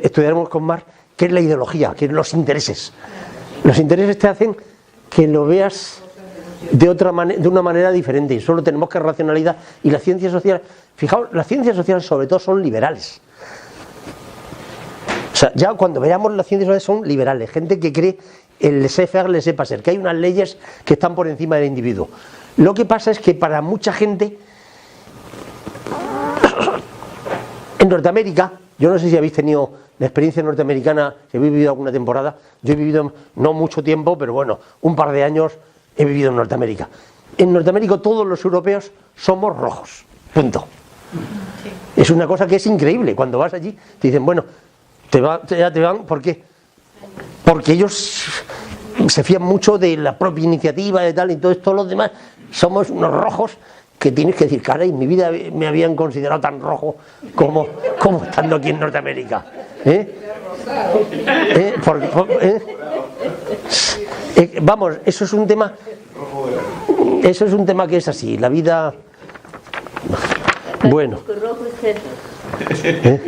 estudiaremos con Marx, que es la ideología, que es los intereses. Los intereses te hacen que lo veas de una manera diferente, y solo tenemos que racionalizar. Y las ciencias sociales, fijaos, las ciencias sociales sobre todo son liberales. O sea, ya cuando veamos las ciencias sociales son liberales, gente que cree el laissez-faire, laissez-passer, que hay unas leyes que están por encima del individuo. Lo que pasa es que para mucha gente en Norteamérica, yo no sé si habéis tenido la experiencia norteamericana, si habéis vivido alguna temporada, yo he vivido no mucho tiempo, pero bueno, un par de años he vivido en Norteamérica. En Norteamérica todos los europeos somos rojos, punto. Es una cosa que es increíble. Cuando vas allí te dicen, bueno, ya te van, ¿por qué? Porque ellos se fían mucho de la propia iniciativa, de tal, y entonces todos los demás somos unos rojos que tienes que decir, caray, en mi vida me habían considerado tan rojo como estando aquí en Norteamérica. Vamos, eso es un tema que es así, la vida. Bueno. Rojo es César.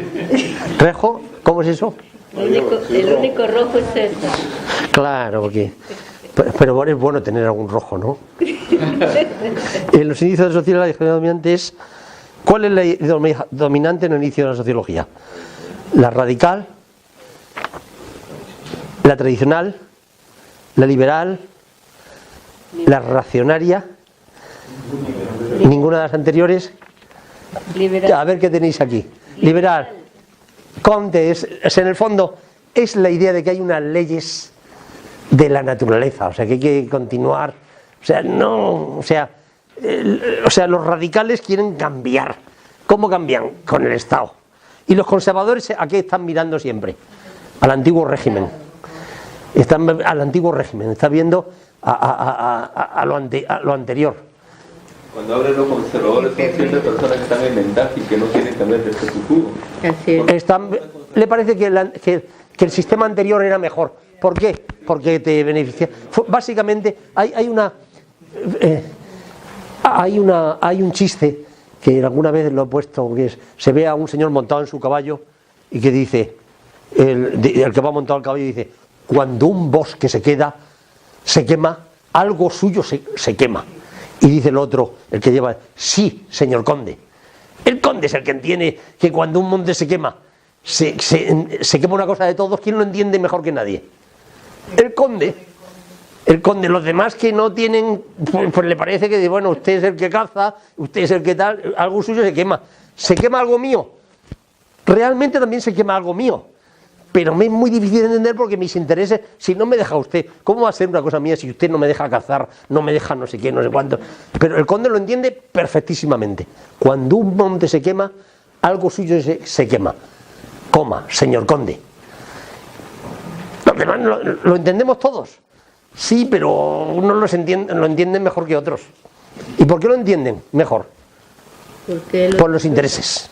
¿Rejo? ¿Cómo es eso? El único rojo es César. Claro, porque... Pero es bueno tener algún rojo, ¿no? En los inicios de la sociología, la ideología dominante es... ¿Cuál es la ideología dominante en el inicio de la sociología? La radical, la tradicional, la liberal, la racionaria, ninguna de las anteriores. Liberal. A ver qué tenéis aquí. Liberal. Comte es en el fondo es la idea de que hay unas leyes de la naturaleza, o sea que hay que continuar, los radicales quieren cambiar. ¿Cómo cambian? Con el Estado. Y los conservadores, ¿a qué están mirando siempre? Al antiguo régimen. Están al antiguo régimen, están viendo a lo anterior. Cuando hablan los conservadores son siempre personas que están en ventaja y que no quieren cambiar de statu quo. Le parece que el sistema anterior era mejor. ¿Por qué? Porque te beneficia. Básicamente hay un chiste que alguna vez lo he puesto, que se ve a un señor montado en su caballo y que dice, el que va montado al caballo dice, cuando un bosque se quema, algo suyo se quema. Y dice el otro, el que lleva, sí, señor conde, El conde es el que entiende que cuando un monte se quema, se quema una cosa de todos. ¿Quién lo entiende mejor que nadie? El conde. El conde. Los demás que no tienen, pues le parece que, bueno, usted es el que caza, usted es el que tal, algo suyo se quema. ¿Se quema algo mío? Realmente también se quema algo mío. Pero me es muy difícil de entender porque mis intereses, si no me deja usted, ¿cómo va a ser una cosa mía si usted no me deja cazar, no me deja no sé qué, no sé cuánto? Pero el conde lo entiende perfectísimamente. Cuando un monte se quema, algo suyo se quema. Coma, señor conde. Los demás lo entendemos todos. Sí, pero unos lo entienden mejor que otros. ¿Y por qué lo entienden mejor? Por los intereses.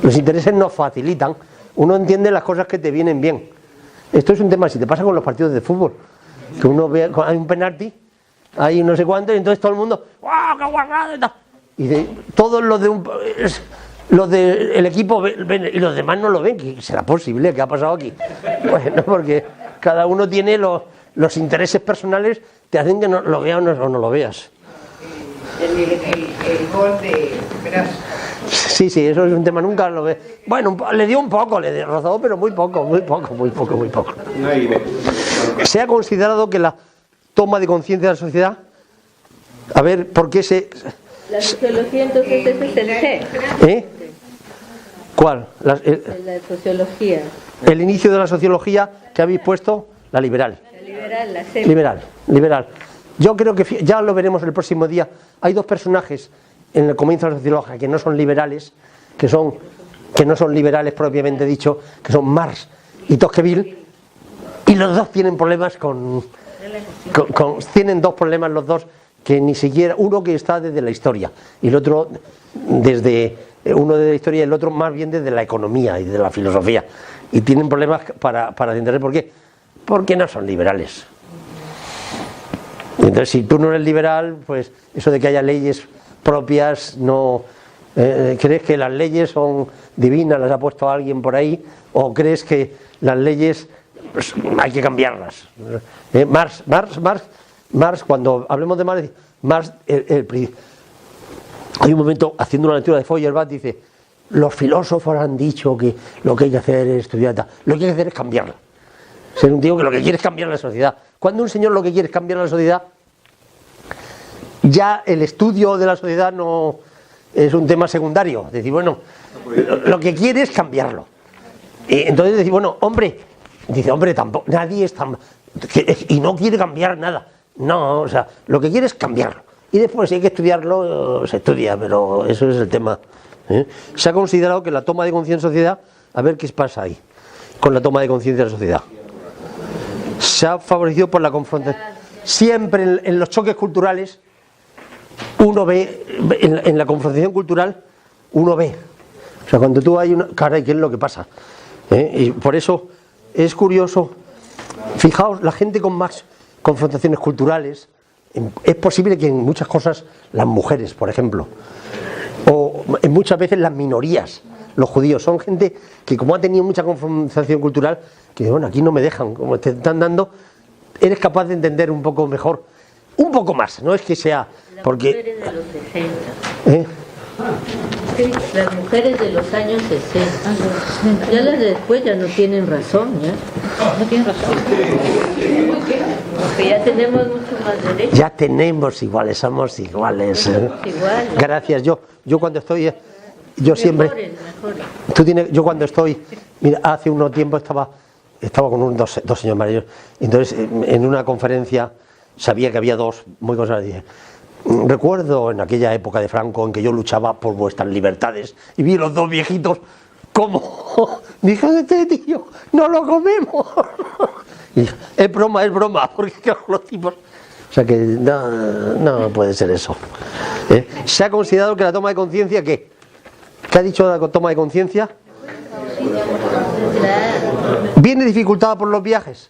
Los intereses nos facilitan. Uno entiende las cosas que te vienen bien. Esto es un tema, si te pasa con los partidos de fútbol, que uno ve, hay un penalti, hay no sé cuánto, y entonces todo el mundo, ¡guau, qué guarrada! Y todos los del equipo ven, y los demás no lo ven. ¿Qué será posible? ¿Qué ha pasado aquí? Bueno, porque cada uno tiene los intereses personales, te hacen que no lo veas o no lo veas. El gol de Brazo. Sí, eso es un tema, nunca lo ve. Bueno, le dio un poco, le rozó, pero muy poco. Se ha considerado que la toma de conciencia de la sociedad, a ver, ¿por qué se...? La sociología entonces ese es el C. ¿Cuál? La sociología. El inicio de la sociología que habéis puesto, la liberal. La liberal, la C. Liberal. Yo creo que ya lo veremos el próximo día. Hay dos personajes en el comienzo de la sociología que no son liberales, que no son liberales propiamente dicho, que son Marx y Tocqueville, y los dos tienen problemas tienen dos problemas los dos, que ni siquiera, uno que está desde la historia y el otro uno de la historia y el otro más bien desde la economía y de la filosofía, y tienen problemas para entender por qué, porque no son liberales. Y entonces, si tú no eres liberal, pues eso de que haya leyes propias, no crees que las leyes son divinas, las ha puesto alguien por ahí, o crees que las leyes pues, hay que cambiarlas. Marx, cuando hablemos de Marx, hay un momento haciendo una lectura de Feuerbach, dice: los filósofos han dicho que lo que hay que hacer es estudiar, lo que hay que hacer es cambiarla. Ser un tío que lo que quiere es cambiar la sociedad. Cuando un señor lo que quiere es cambiar la sociedad, ya el estudio de la sociedad no es un tema secundario. Es decir, bueno, lo que quiere es cambiarlo. Y entonces decir, bueno, hombre, tampoco, nadie es tan... y no quiere cambiar nada. No, o sea, lo que quiere es cambiarlo. Y después, si hay que estudiarlo, se estudia, pero eso es el tema. Se ha considerado que la toma de conciencia de la sociedad, a ver qué pasa ahí, con la toma de conciencia de la sociedad. Se ha favorecido por la confrontación. Siempre en los choques culturales, uno ve, en la confrontación cultural, uno ve. O sea, cuando tú hay una... Caray, ¿qué es lo que pasa? Y por eso es curioso. Fijaos, la gente con más confrontaciones culturales, es posible que en muchas cosas, las mujeres, por ejemplo, o en muchas veces las minorías, los judíos, son gente que como ha tenido mucha confrontación cultural, que bueno, aquí no me dejan, como te están dando, eres capaz de entender un poco mejor, un poco más, no es que sea... porque las mujeres de los 60. Las mujeres de los años 60. Ya las de después ya no tienen razón, ¿ya? No tienen razón. Porque ya tenemos mucho más derechos. Ya tenemos iguales, somos iguales. Igual. Gracias. Yo cuando estoy... Yo siempre... Mejores. Yo cuando estoy... Mira, hace unos tiempos estaba con dos señores mayores. Entonces, en una conferencia, sabía que había dos muy cosas. Dije, recuerdo en aquella época de Franco en que yo luchaba por vuestras libertades y vi los dos viejitos como... Dije, este tío, no lo comemos. Y dije, es broma, porque claro, los tipos... O sea que no puede ser eso. Se ha considerado que la toma de conciencia, ¿qué? ¿Qué ha dicho la toma de conciencia? ¿Viene dificultada por los viajes?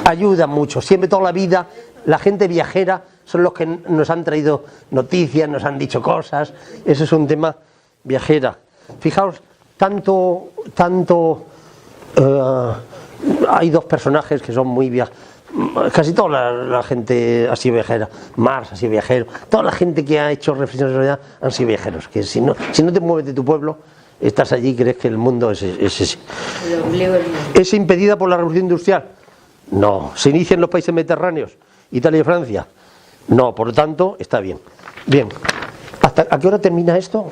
Ayuda mucho. Siempre, toda la vida, la gente viajera son los que nos han traído noticias, nos han dicho cosas. Ese es un tema viajera. Fijaos, tanto hay dos personajes que son muy casi toda la gente ha sido viajera. Marx ha sido viajero. Toda la gente que ha hecho reflexiones sobre la sociedad han sido viajeros. Que si no te mueves de tu pueblo, estás allí y crees que el mundo es ese. ¿Es impedida por la revolución industrial? No. ¿Se inicia en los países mediterráneos? Italia y Francia. No, por lo tanto, está bien. Bien. ¿A qué hora termina esto?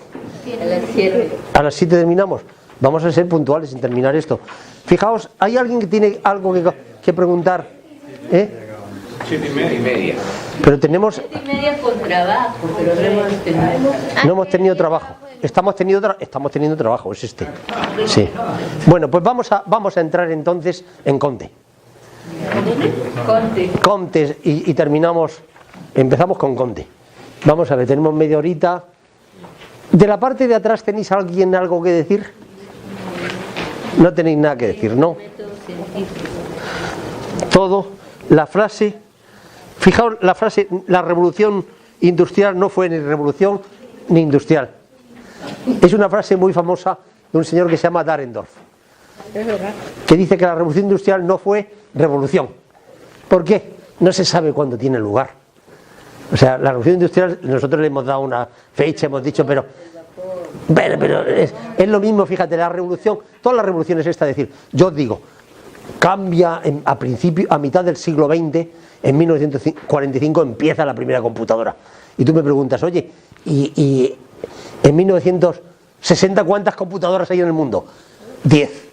A las 7. A las 7 terminamos. Vamos a ser puntuales sin terminar esto. Fijaos, ¿hay alguien que tiene algo que preguntar? 7:30. Pero tenemos... 7:30 con trabajo, pero no hemos tenido trabajo. Estamos teniendo trabajo, es este. Sí. Bueno, pues vamos a entrar entonces en Comte. Comte y terminamos. Empezamos con Comte. Vamos a ver, tenemos media horita. ¿De la parte de atrás tenéis algo que decir? No tenéis nada que decir, ¿no? Todo, la frase, fijaos la frase, la revolución industrial no fue ni revolución ni industrial. Es una frase muy famosa de un señor que se llama Dahrendorf, que dice que la revolución industrial no fue revolución. ¿Por qué? No se sabe cuándo tiene lugar. O sea, la revolución industrial, nosotros le hemos dado una fecha, hemos dicho, pero es lo mismo, fíjate, la revolución, todas las revoluciones esta, es decir, yo digo, cambia a mitad del siglo XX, en 1945 empieza la primera computadora. Y tú me preguntas, oye, ¿y en 1960 cuántas computadoras hay en el mundo? 10.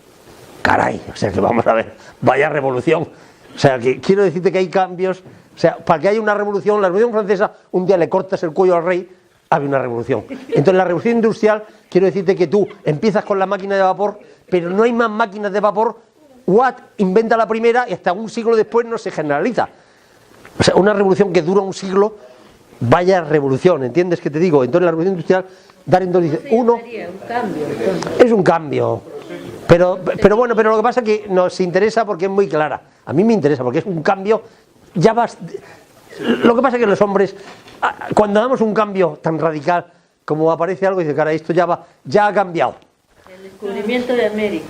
Caray, o sea que vamos a ver, vaya revolución. O sea, que quiero decirte que hay cambios. O sea, para que haya una revolución, la revolución francesa, un día le cortas el cuello al rey, había una revolución. Entonces la revolución industrial, quiero decirte que tú empiezas con la máquina de vapor, pero no hay más máquinas de vapor. Watt inventa la primera y hasta un siglo después no se generaliza. O sea, una revolución que dura un siglo, vaya revolución, ¿entiendes qué te digo? Entonces la revolución industrial, Dahrendorf dice, es un cambio. Pero bueno, pero lo que pasa es que nos interesa porque es muy clara. A mí me interesa porque es un cambio. Ya vas. Lo que pasa es que los hombres, cuando damos un cambio tan radical, como aparece algo y dice, cara, esto ya ha cambiado. El descubrimiento de América.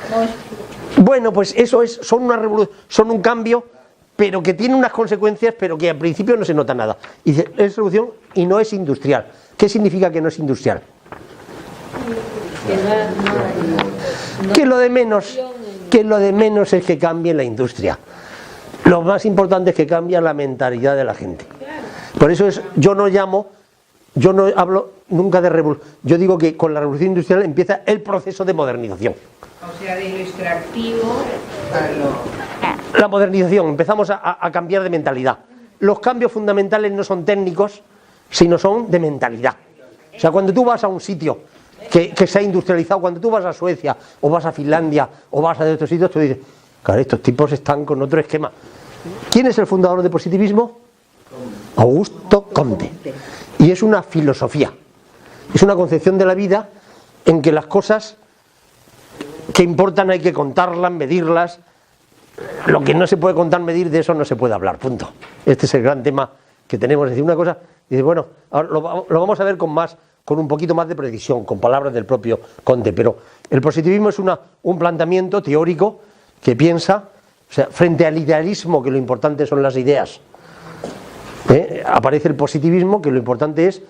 Bueno, pues eso son un cambio, pero que tiene unas consecuencias, pero que al principio no se nota nada. Y dice, es revolución y no es industrial. ¿Qué significa que no es industrial? Que lo de menos es que cambie la industria. Lo más importante es que cambia la mentalidad de la gente. Por eso yo no hablo nunca de revolución. Yo digo que con la revolución industrial empieza el proceso de modernización. O sea, de lo extractivo a lo... La modernización, empezamos a cambiar de mentalidad. Los cambios fundamentales no son técnicos, sino son de mentalidad. O sea, cuando tú vas a un sitio que se ha industrializado, cuando tú vas a Suecia, o vas a Finlandia, o vas a otros sitios, tú dices, claro, estos tipos están con otro esquema. ¿Quién es el fundador del positivismo? Augusto Comte. Y es una filosofía, es una concepción de la vida en que las cosas que importan hay que contarlas, medirlas. Lo que no se puede contar, medir, de eso no se puede hablar, punto. Este es el gran tema que tenemos. Es decir, una cosa, dice, bueno, ahora lo vamos a ver con un poquito más de precisión, con palabras del propio Comte, pero el positivismo es un planteamiento teórico que piensa, o sea, frente al idealismo, que lo importante son las ideas, aparece el positivismo, que lo importante es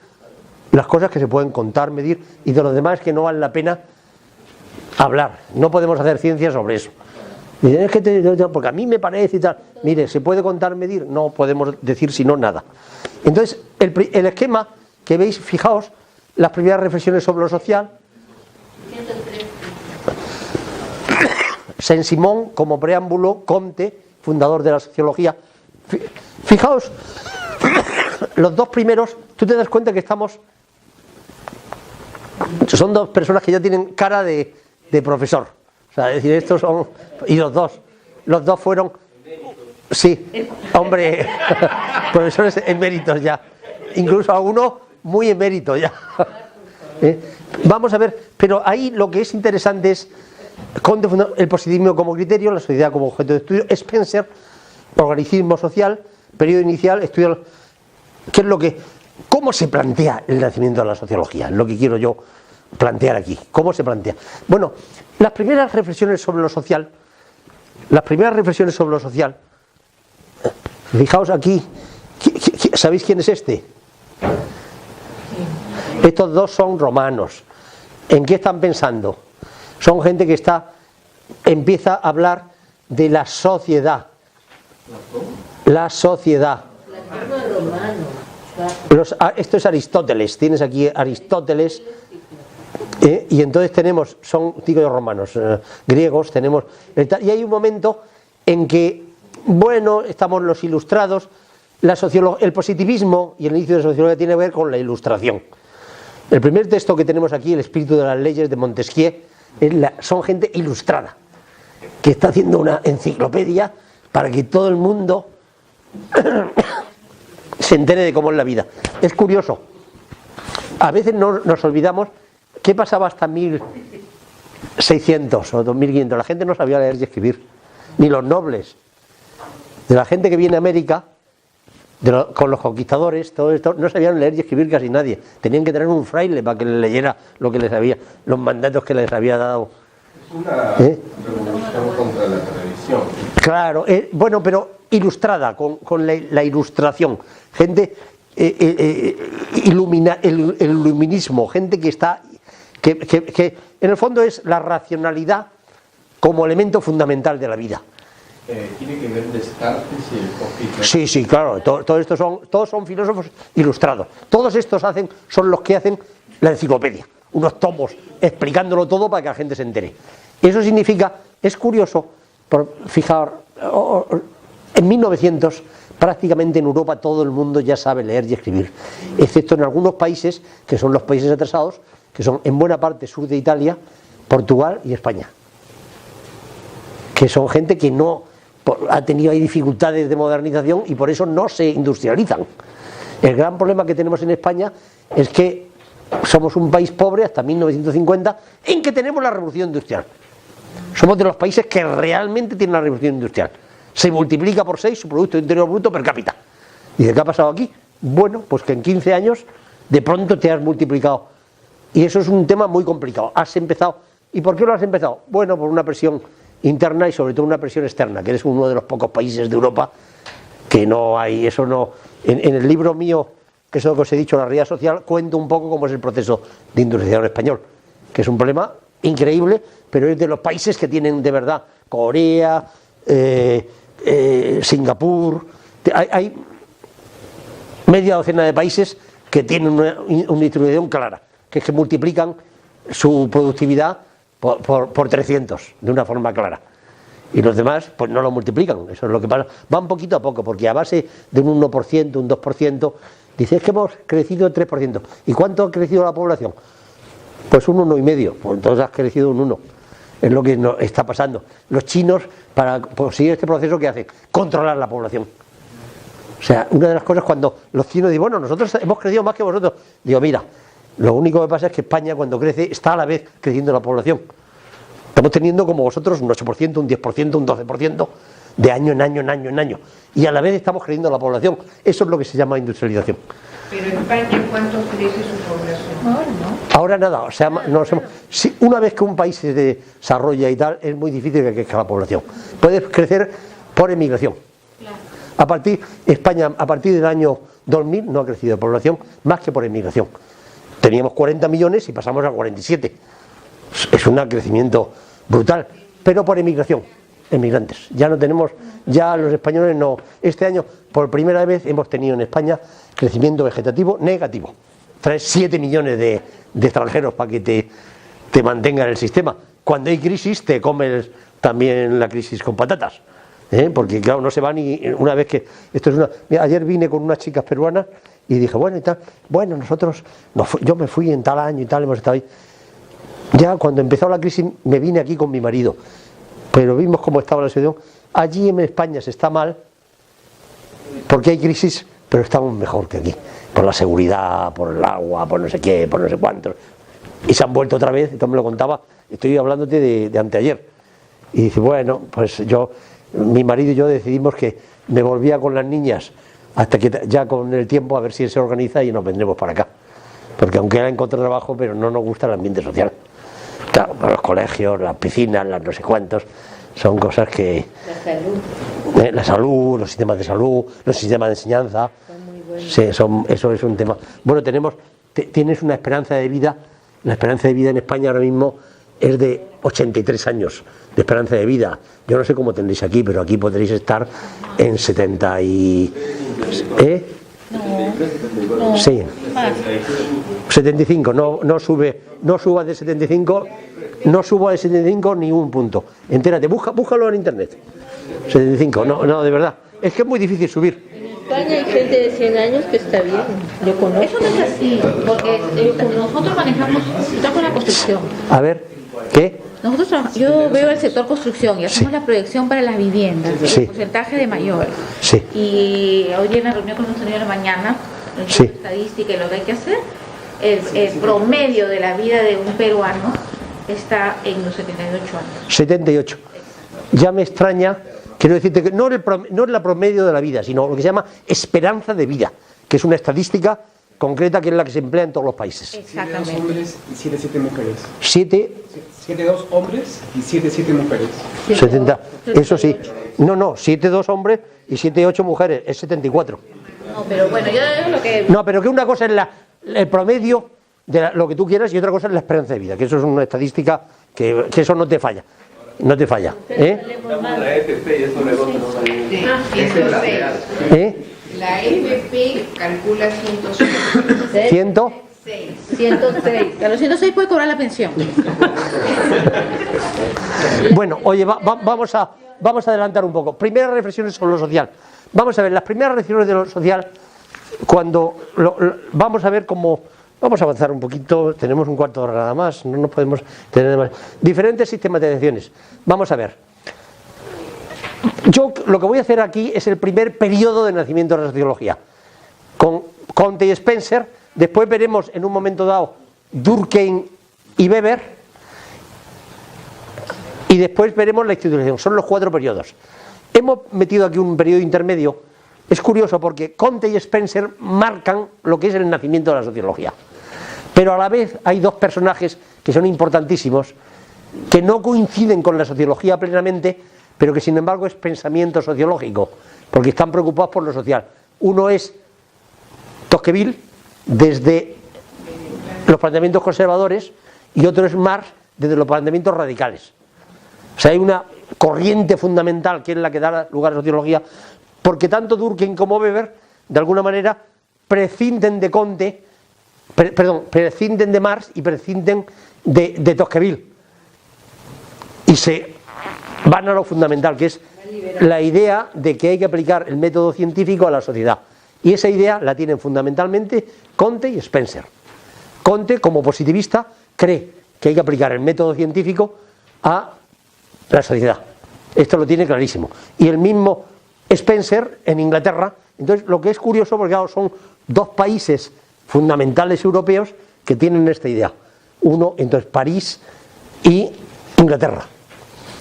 las cosas que se pueden contar, medir, y de los demás que no vale la pena hablar. No podemos hacer ciencia sobre eso. Dicen, es que porque a mí me parece y tal. Mire, ¿se puede contar, medir? No podemos decir sino nada. Entonces, el esquema que veis, fijaos, las primeras reflexiones sobre lo social. Saint-Simon como preámbulo, Comte, fundador de la sociología. Fijaos, los dos primeros, tú te das cuenta que son dos personas que ya tienen cara de profesor. O sea, es decir, estos son, y los dos fueron, sí, hombre, profesores eméritos ya, incluso algunos muy eméritos ya. Vamos a ver, pero ahí lo que es interesante es el positivismo como criterio, la sociedad como objeto de estudio, Spencer, organicismo social, periodo inicial, estudio, ¿cómo se plantea el nacimiento de la sociología? Es lo que quiero yo plantear aquí. ¿Cómo se plantea? Bueno, las primeras reflexiones sobre lo social Fijaos aquí, ¿sabéis quién es este? Estos dos son romanos. ¿En qué están pensando? Son gente que empieza a hablar de la sociedad. La sociedad. Esto es Aristóteles. Tienes aquí Aristóteles. Y entonces tenemos, digo romanos, griegos, tenemos. Y hay un momento en que, bueno, estamos los ilustrados. El positivismo y el inicio de la sociología tiene que ver con la ilustración. El primer texto que tenemos aquí, El espíritu de las leyes, de Montesquieu, son gente ilustrada, que está haciendo una enciclopedia para que todo el mundo se entere de cómo es la vida. Es curioso, a veces nos olvidamos qué pasaba hasta 1600 o 2500. La gente no sabía leer y escribir, ni los nobles. De la gente que viene a América, con los conquistadores, todo esto, no sabían leer y escribir casi nadie. Tenían que tener un fraile para que les leyera lo que les había, los mandatos que les había dado. Es una revolución contra la tradición. Claro, bueno, pero ilustrada, con la ilustración. Gente, el iluminismo, gente que en el fondo es la racionalidad como elemento fundamental de la vida. Tiene que ver Descartes y el conflicto. Sí, claro, todos son filósofos ilustrados. Todos estos son los que hacen la enciclopedia, unos tomos explicándolo todo para que la gente se entere. Eso significa, es curioso, fijar, en 1900 prácticamente en Europa todo el mundo ya sabe leer y escribir, excepto en algunos países que son los países atrasados, que son en buena parte sur de Italia, Portugal y España, que son gente que ha tenido ahí dificultades de modernización y por eso no se industrializan. El gran problema que tenemos en España es que somos un país pobre hasta 1950, en que tenemos la revolución industrial. Somos de los países que realmente tienen la revolución industrial. Se multiplica por 6 su Producto Interior Bruto per cápita. ¿Y de qué ha pasado aquí? Bueno, pues que en 15 años de pronto te has multiplicado. Y eso es un tema muy complicado. Has empezado. ¿Y por qué lo has empezado? Bueno, por una presión interna y sobre todo una presión externa, que eres uno de los pocos países de Europa que no hay, eso no. En el libro mío, que es lo que os he dicho, La realidad social, cuento un poco cómo es el proceso de industrialización español, que es un problema increíble, pero es de los países que tienen de verdad Corea, Singapur, hay media docena de países que tienen una industrialización clara, que es que multiplican su productividad por 300 de una forma clara, y los demás pues no lo multiplican. Eso es lo que pasa, van poquito a poco, porque a base de un 1%, un 2%, dices que hemos crecido el 3%. ¿Y cuánto ha crecido la población? Pues un 1,5%, pues entonces has crecido un 1%. Es lo que nos está pasando. Los chinos, para conseguir este proceso, ¿qué hacen? Controlar la población. O sea, una de las cosas cuando los chinos dicen, bueno, nosotros hemos crecido más que vosotros, digo, mira, lo único que pasa es que España, cuando crece, está a la vez creciendo la población. Estamos teniendo como vosotros un 8%, un 10%, un 12% de año en año. Y a la vez estamos creciendo la población. Eso es lo que se llama industrialización. Pero España, ¿cuánto crece su población? Ahora nada, o sea, una vez que un país se desarrolla y tal, es muy difícil que crezca la población. Puede crecer por emigración. España, a partir del año 2000, no ha crecido de población más que por emigración. Teníamos 40 millones y pasamos a 47. Es un crecimiento brutal, pero por emigración, emigrantes. Ya no tenemos, ya los españoles no. Este año, por primera vez, hemos tenido en España crecimiento vegetativo negativo. Traes 7 millones de extranjeros para que te mantengan el sistema. Cuando hay crisis, te comes también la crisis con patatas. Porque claro, no se va ni una vez que... Ayer vine con unas chicas peruanas y dije, bueno, y tal, bueno, yo me fui en tal año y tal, hemos estado ahí. Ya cuando empezó la crisis me vine aquí con mi marido, pero vimos cómo estaba la situación. Allí en España se está mal, porque hay crisis, pero estamos mejor que aquí, por la seguridad, por el agua, por no sé qué, por no sé cuánto. Y se han vuelto otra vez, esto me lo contaba, estoy hablándote de anteayer. Y dice, bueno, pues mi marido y yo decidimos que me volvía con las niñas hasta que ya con el tiempo a ver si él se organiza y nos vendremos para acá. Porque aunque él encontró trabajo, pero no nos gusta el ambiente social. Claro, los colegios, las piscinas, las no sé cuántos. son cosas que... La salud, los sistemas de salud, los sistemas de enseñanza. Sí, eso es un tema. Bueno, tienes una esperanza de vida. La esperanza de vida en España ahora mismo es de 83 años de esperanza de vida. Yo no sé cómo tendréis aquí, pero aquí podréis estar en 70 y... Sí. 75, no suba de 75, no suba de 75 ni un punto. Entérate, búscalo en internet. 75, no, de verdad. Es que es muy difícil subir. En España hay gente de 100 años que está bien. Yo conozco. Eso no es así, porque nosotros manejamos, yo con la construcción. A ver, ¿qué? Yo veo el sector construcción y hacemos la proyección para las viviendas, el porcentaje de mayores. Sí. Y hoy en la reunión que hemos tenido de mañana, en la estadística y lo que hay que hacer, el promedio de la vida de un peruano está en los 78 años. 78. Ya me extraña, quiero decirte que no es la promedio de la vida, sino lo que se llama esperanza de vida, que es una estadística concreta que es la que se emplea en todos los países. Exactamente. 7 hombres y 7 mujeres. 7 hombres y 7 mujeres. 70. Eso sí. No, 7-2 hombres y 7-8 mujeres. Es 74. No, pero bueno, yo lo que... No, pero que una cosa es el promedio de lo que tú quieras y otra cosa es la esperanza de vida, que eso es una estadística que eso no te falla. No te falla. La AFP calcula 106. 106. A los 106 puede cobrar la pensión. Bueno, oye, vamos a adelantar un poco. Primeras reflexiones sobre lo social. Vamos a ver, las primeras reflexiones de lo social, vamos a ver cómo... Vamos a avanzar un poquito, tenemos un cuarto de hora nada más, no nos podemos tener más. Diferentes sistematizaciones. Vamos a ver. Yo lo que voy a hacer aquí es el primer periodo de nacimiento de la sociología. Con Comte y Spencer, después veremos en un momento dado Durkheim y Weber, y después veremos la institucionalización. Son los 4 periodos. Hemos metido aquí un periodo intermedio. Es curioso porque Comte y Spencer marcan lo que es el nacimiento de la sociología. Pero a la vez hay 2 personajes que son importantísimos, que no coinciden con la sociología plenamente, pero que sin embargo es pensamiento sociológico, porque están preocupados por lo social. Uno es Tocqueville, desde los planteamientos conservadores, y otro es Marx, desde los planteamientos radicales. O sea, hay una corriente fundamental que es la que da lugar a la sociología, porque tanto Durkheim como Weber, de alguna manera, prescinden de Comte, prescinden de Marx y prescinden de Tocqueville. Y se van a lo fundamental, que es la idea de que hay que aplicar el método científico a la sociedad. Y esa idea la tienen fundamentalmente Comte y Spencer. Comte, como positivista, cree que hay que aplicar el método científico a la sociedad. Esto lo tiene clarísimo. Y el mismo Spencer en Inglaterra. Entonces, lo que es curioso, porque claro, son 2 países fundamentales europeos que tienen esta idea. Uno, entonces, París y Inglaterra.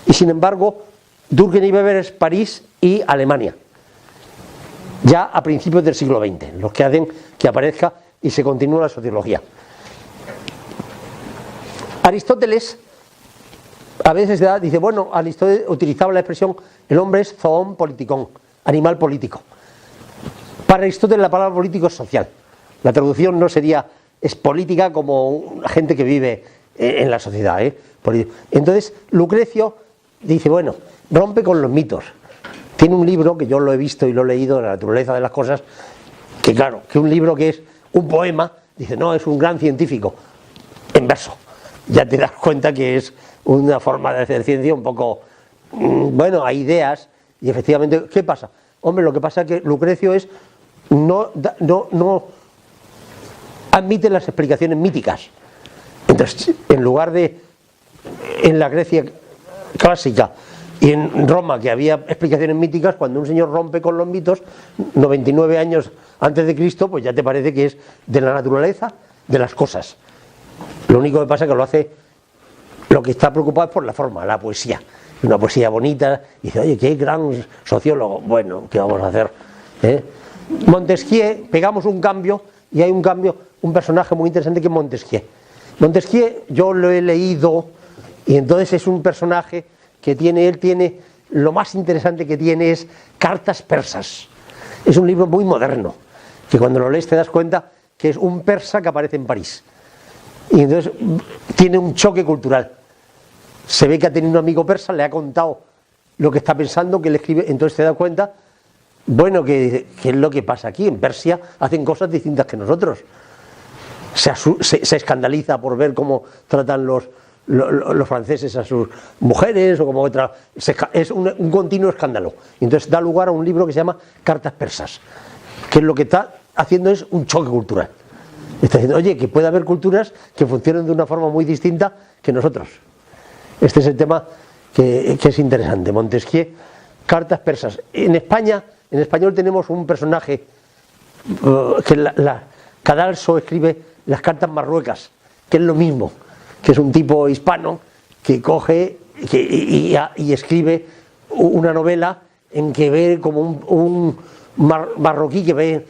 Y sin embargo, Durkheim y Weber es París y Alemania. Ya a principios del siglo XX, los que hacen que aparezca y se continúe la sociología. Aristóteles a veces dice, bueno, Aristóteles utilizaba la expresión el hombre es zoon politikon, animal político. Para Aristóteles la palabra político es social. La traducción no sería, es política como gente que vive en la sociedad. Entonces Lucrecio dice, bueno, rompe con los mitos. Tiene un libro que yo lo he visto y lo he leído, La naturaleza de las cosas, que claro, que un libro que es un poema, dice, no, es un gran científico, en verso. Ya te das cuenta que es una forma de hacer ciencia un poco, bueno, hay ideas, y efectivamente, ¿qué pasa? Hombre, lo que pasa es que Lucrecio no admite las explicaciones míticas. Entonces, en lugar de, en la Grecia clásica y en Roma, que había explicaciones míticas, cuando un señor rompe con los mitos, 99 años antes de Cristo, pues ya te parece que es de la naturaleza, de las cosas. Lo único que pasa es que lo hace, lo que está preocupado es por la forma, la poesía. Una poesía bonita, y dice, oye, qué gran sociólogo. Bueno, ¿qué vamos a hacer? Montesquieu, pegamos un cambio, y hay un cambio, un personaje muy interesante que es Montesquieu. Montesquieu yo lo he leído, y entonces es un personaje que tiene él, lo más interesante que tiene es Cartas persas. Es un libro muy moderno, que cuando lo lees te das cuenta que es un persa que aparece en París. Y entonces tiene un choque cultural. Se ve que ha tenido un amigo persa, le ha contado lo que está pensando, que le escribe, entonces te das cuenta, bueno, que es lo que pasa aquí. En Persia hacen cosas distintas que nosotros. Se escandaliza por ver cómo tratan los franceses a sus mujeres o como otra. Es un continuo escándalo. Entonces da lugar a un libro que se llama Cartas persas, que lo que está haciendo es un choque cultural. Está diciendo, oye, que puede haber culturas que funcionen de una forma muy distinta que nosotros. Este es el tema que es interesante. Montesquieu, Cartas persas. En España, en español tenemos un personaje que Cadalso escribe las cartas marruecas, que es lo mismo, que es un tipo hispano que coge y escribe una novela en que ve como un marroquí que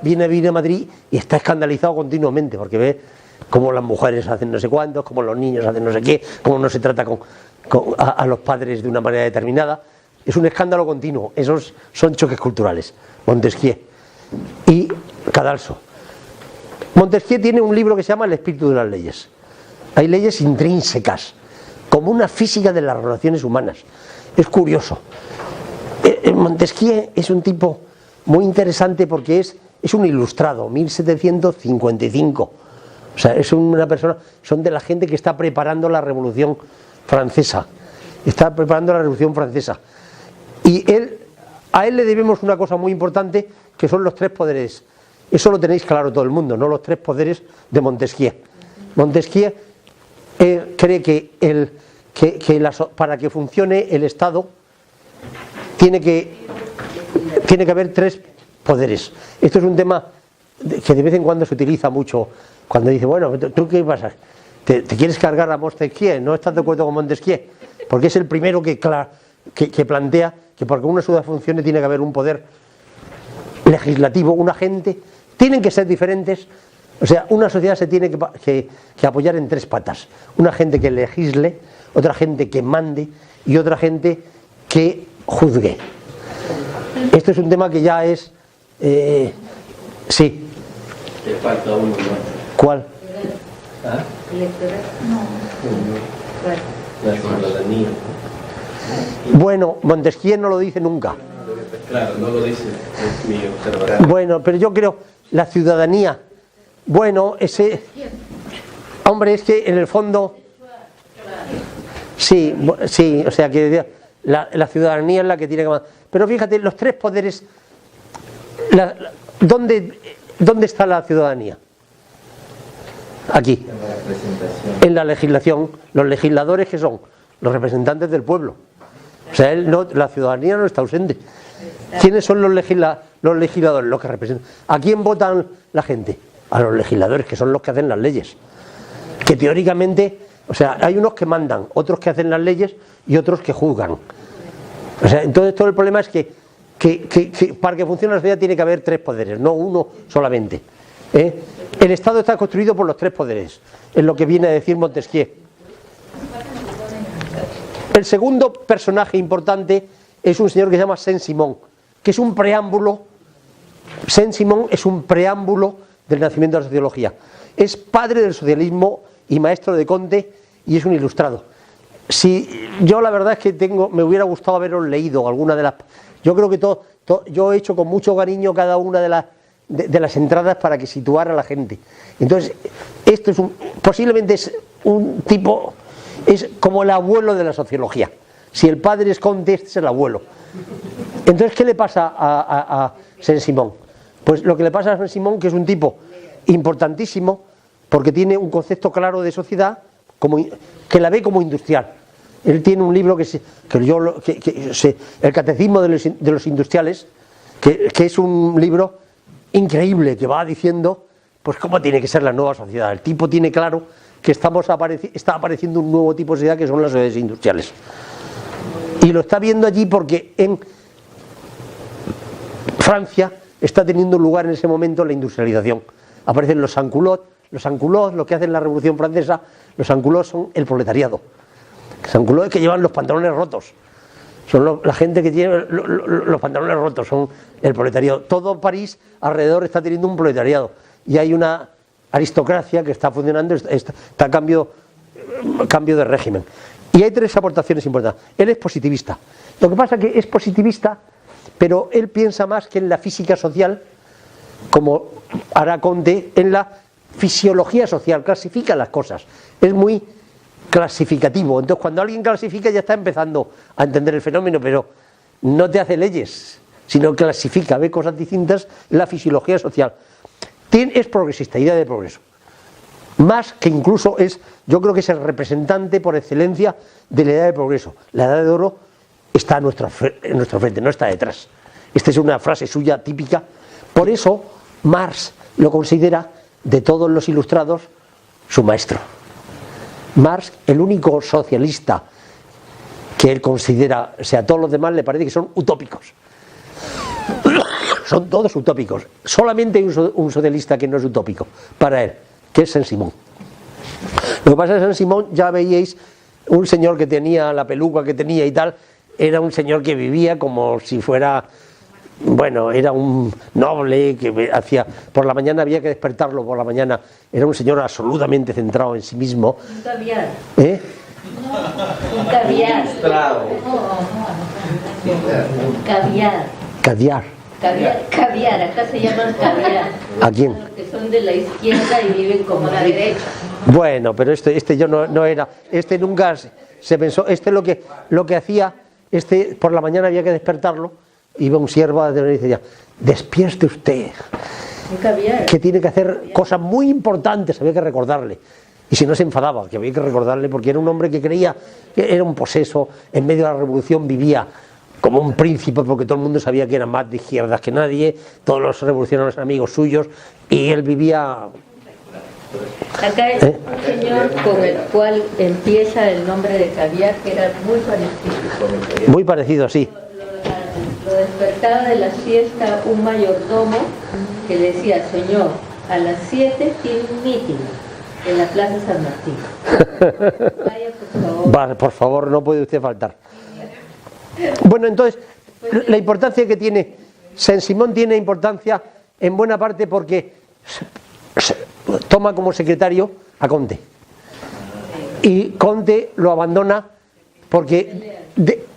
viene a Madrid y está escandalizado continuamente porque ve cómo las mujeres hacen no sé cuántos, cómo los niños hacen no sé qué, cómo no se trata a los padres de una manera determinada. Es un escándalo continuo. Esos son choques culturales. Montesquieu y Cadalso. Montesquieu tiene un libro que se llama El espíritu de las leyes. Hay leyes intrínsecas, como una física de las relaciones humanas. Es curioso. Montesquieu es un tipo muy interesante porque es un ilustrado, 1755. O sea, es una persona, son de la gente que está preparando la Revolución Francesa. Está preparando la Revolución Francesa. Y a él le debemos una cosa muy importante, que son los tres poderes. Eso lo tenéis claro todo el mundo, ¿no? Los tres poderes de Montesquieu. Montesquieu cree que para que funcione el Estado tiene que haber tres poderes. Esto es un tema que de vez en cuando se utiliza mucho. Cuando dice, bueno, ¿tú qué pasa? ¿Te quieres cargar a Montesquieu? ¿No estás de acuerdo con Montesquieu? Porque es el primero que plantea que para que una ciudad funcione tiene que haber un poder legislativo, un agente. Tienen que ser diferentes. O sea, una sociedad se tiene que apoyar en tres patas. Una gente que legisle, otra gente que mande y otra gente que juzgue. Esto es un tema que ya es... sí. Te falta uno más. ¿Cuál? ¿Ah? La ciudadanía. Bueno, Montesquieu no lo dice nunca. Claro, no lo dice, es mi observación. Bueno, pero yo creo, la ciudadanía, bueno, hombre, es que en el fondo, sí, o sea que la ciudadanía es la que tiene que... Pero fíjate, los tres poderes, ¿dónde está la ciudadanía? Aquí, en la legislación. Los legisladores, que son los representantes del pueblo. O sea, la ciudadanía no está ausente. ¿Quiénes son los legisladores? Los que representan. ¿A quién votan la gente? A los legisladores, que son los que hacen las leyes. Que teóricamente, o sea, hay unos que mandan, otros que hacen las leyes y otros que juzgan. O sea, entonces todo el problema es que para que funcione la sociedad tiene que haber tres poderes, no uno solamente. El Estado está construido por los tres poderes, es lo que viene a decir Montesquieu. El segundo personaje importante es un señor que se llama Saint-Simon, que es un preámbulo. Saint-Simon es un preámbulo del nacimiento de la sociología. Es padre del socialismo y maestro de Comte y es un ilustrado. Yo la verdad es que me hubiera gustado haberos leído alguna de las... Yo creo que yo he hecho con mucho cariño cada una de las entradas para que situara a la gente. Entonces, esto posiblemente es un tipo... Es como el abuelo de la sociología. Si el padre es Comte, este es el abuelo. Entonces, ¿qué le pasa a Saint-Simon? Pues lo que le pasa a Saint-Simon, que es un tipo importantísimo, porque tiene un concepto claro de sociedad, que la ve como industrial. Él tiene un libro El Catecismo de los Industriales, que es un libro increíble, que va diciendo pues cómo tiene que ser la nueva sociedad. El tipo tiene claro que está apareciendo un nuevo tipo de sociedad, que son las sociedades industriales. Y lo está viendo allí porque en Francia está teniendo lugar en ese momento la industrialización. Aparecen los sans-culottes. Los sans-culottes, lo que hacen la Revolución Francesa, los sans-culottes son el proletariado. Sans-culottes es que llevan los pantalones rotos. Son la gente que tiene los pantalones rotos, son el proletariado. Todo París alrededor está teniendo un proletariado. Y hay una aristocracia que está funcionando, está a cambio de régimen. Y hay 3 aportaciones importantes. Él es positivista. Lo que pasa es que es positivista, pero él piensa más que en la física social, como hará Comte, en la fisiología social, clasifica las cosas. Es muy clasificativo. Entonces, cuando alguien clasifica ya está empezando a entender el fenómeno, pero no te hace leyes, sino clasifica, ve cosas distintas en la fisiología social. Es progresista, idea de progreso. Más que incluso yo creo que es el representante por excelencia de la edad de progreso. La edad de oro está en nuestro frente, no está detrás. Esta es una frase suya típica. Por eso Marx lo considera, de todos los ilustrados, su maestro. Marx, el único socialista que él considera, o sea, a todos los demás le parece que son utópicos. Son todos utópicos. Solamente hay un socialista que no es utópico para él, que es Saint-Simon. Lo que pasa es que Saint-Simon, ya veíais, un señor que tenía la peluca que tenía y tal, era un señor que vivía como si fuera, bueno, era un noble que hacía, por la mañana había que despertarlo por la mañana, era un señor absolutamente centrado en sí mismo. Un caviar. ¿Eh? Un caviar. Caviar. Caviar. Caviar, acá se llaman caviar. ¿A quién? Los que son de la izquierda y viven como la derecha. Bueno, pero este yo no era, nunca se pensó, lo que hacía, por la mañana había que despertarlo, iba un siervo a y decía, despierte usted, que tiene que hacer cosas muy importantes, había que recordarle. Y si no se enfadaba, que había que recordarle, porque era un hombre que creía que era un poseso, en medio de la revolución vivía como un príncipe, porque todo el mundo sabía que era más de izquierdas que nadie, todos los revolucionarios eran amigos suyos, y él vivía... Acá hay un señor con el cual empieza el nombre de caviar, que era muy parecido. Muy parecido, sí. Lo despertaba de la siesta un mayordomo que decía, señor, a las 7 tiene un mitin en la Plaza San Martín. Vaya, por favor. Vale, por favor, no puede usted faltar. Bueno, entonces, la importancia que tiene Saint-Simon tiene importancia en buena parte porque toma como secretario a Comte. Y Comte lo abandona porque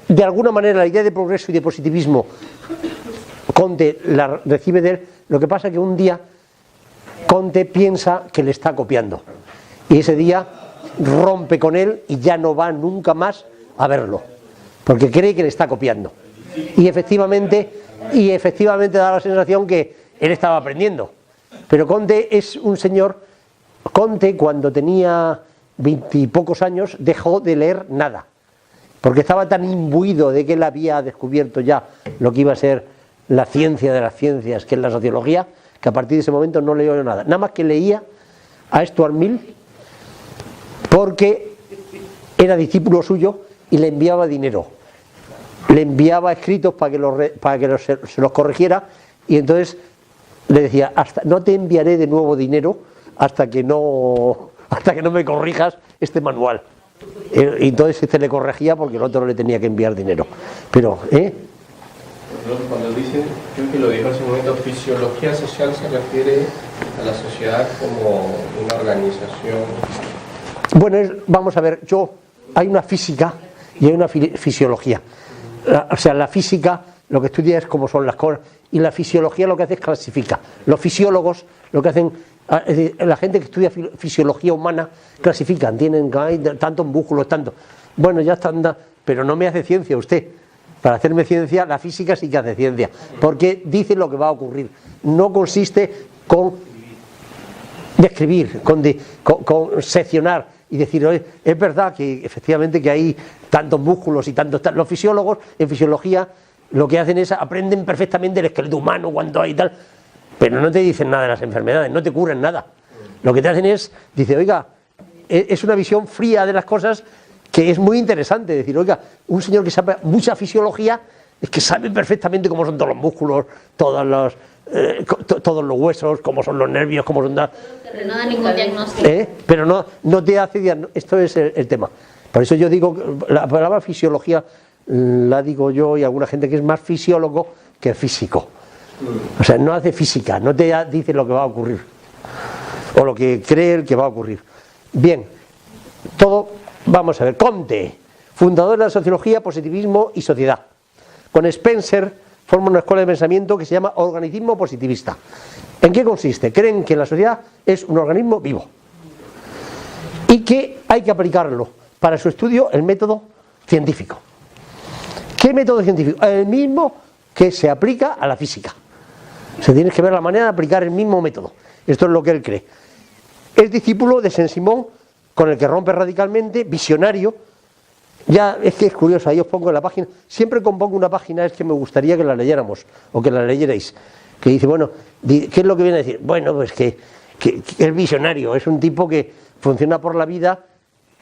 de alguna manera la idea de progreso y de positivismo Comte la recibe de él. Lo que pasa es que un día Comte piensa que le está copiando y ese día rompe con él y ya no va nunca más a verlo porque cree que le está copiando y efectivamente da la sensación que él estaba aprendiendo. Pero Comte es un señor. Comte, cuando tenía 20 y pocos años, dejó de leer nada porque estaba tan imbuido de que él había descubierto ya lo que iba a ser la ciencia de las ciencias, que es la sociología, que a partir de ese momento no leyó nada más que leía a Stuart Mill porque era discípulo suyo y le enviaba dinero, le enviaba escritos para que se los corrigiera, y entonces le decía, no te enviaré de nuevo dinero hasta que no me corrijas este manual. Y entonces le corregía porque el otro le tenía que enviar dinero. Pero, Cuando dicen, creo que lo dijo hace un momento, fisiología social se refiere a la sociedad como una organización. Bueno, vamos a ver, hay una física y hay una fisiología. O sea, la física lo que estudia es cómo son las cosas y la fisiología lo que hace es clasifica. Los fisiólogos lo que hacen, es decir, la gente que estudia fisiología humana clasifican, tienen tantos músculos, tanto. Bueno, ya está, pero no me hace ciencia usted. Para hacerme ciencia, la física sí que hace ciencia, porque dice lo que va a ocurrir. No consiste con describir, con seccionar y decir, oye, es verdad que efectivamente que hay tantos músculos y tantos... Los fisiólogos en fisiología lo que hacen es aprenden perfectamente el esqueleto humano cuando hay tal, pero no te dicen nada de las enfermedades, no te curan nada. Lo que te hacen es, dice, oiga, es una visión fría de las cosas que es muy interesante. Decir, oiga, un señor que sabe mucha fisiología es que sabe perfectamente cómo son todos los músculos, todos los huesos, cómo son los nervios, cómo son... Pero no da ningún diagnóstico. Pero no te hace diagnóstico. Esto es el tema. Por eso yo digo, la palabra fisiología la digo yo y alguna gente que es más fisiólogo que físico. O sea, no hace física, no te dice lo que va a ocurrir o lo que cree el que va a ocurrir. Bien, todo, vamos a ver, Comte, fundador de la sociología, positivismo y sociedad. Con Spencer forma una escuela de pensamiento que se llama organicismo positivista. ¿En qué consiste? Creen que la sociedad es un organismo vivo y que hay que aplicarlo para su estudio el método científico. ¿Qué método científico? El mismo que se aplica a la física. Se tiene que ver la manera de aplicar el mismo método. Esto es lo que él cree. Es discípulo de Saint-Simon, con el que rompe radicalmente, visionario. Ya es que es curioso, ahí os pongo en la página. Siempre compongo una página, es que me gustaría que la leyéramos o que la leyerais. Que dice, bueno, ¿qué es lo que viene a decir? Bueno, pues que es visionario, es un tipo que funciona por la vida.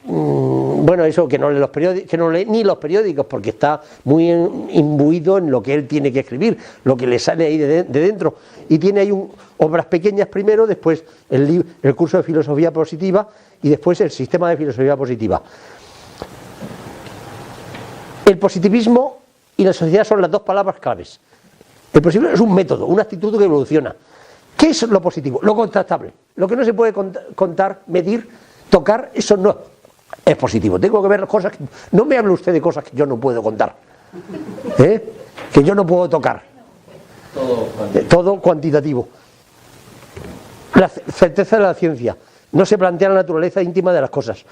Bueno, eso que no lee los periódicos, que no lee ni los periódicos, porque está muy imbuido en lo que él tiene que escribir, lo que le sale ahí de dentro, y tiene ahí obras pequeñas primero, después el curso de filosofía positiva y después el sistema de filosofía positiva. El positivismo y la sociedad son las dos palabras claves. El positivismo es un método, una actitud que evoluciona. ¿Qué es lo positivo? Lo contrastable, lo que no se puede contar, medir, tocar, eso no es positivo. Tengo que ver cosas que... No me hable usted de cosas que yo no puedo contar, que yo no puedo tocar. Todo cuantitativo. La certeza de la ciencia. No se plantea la naturaleza íntima de las cosas.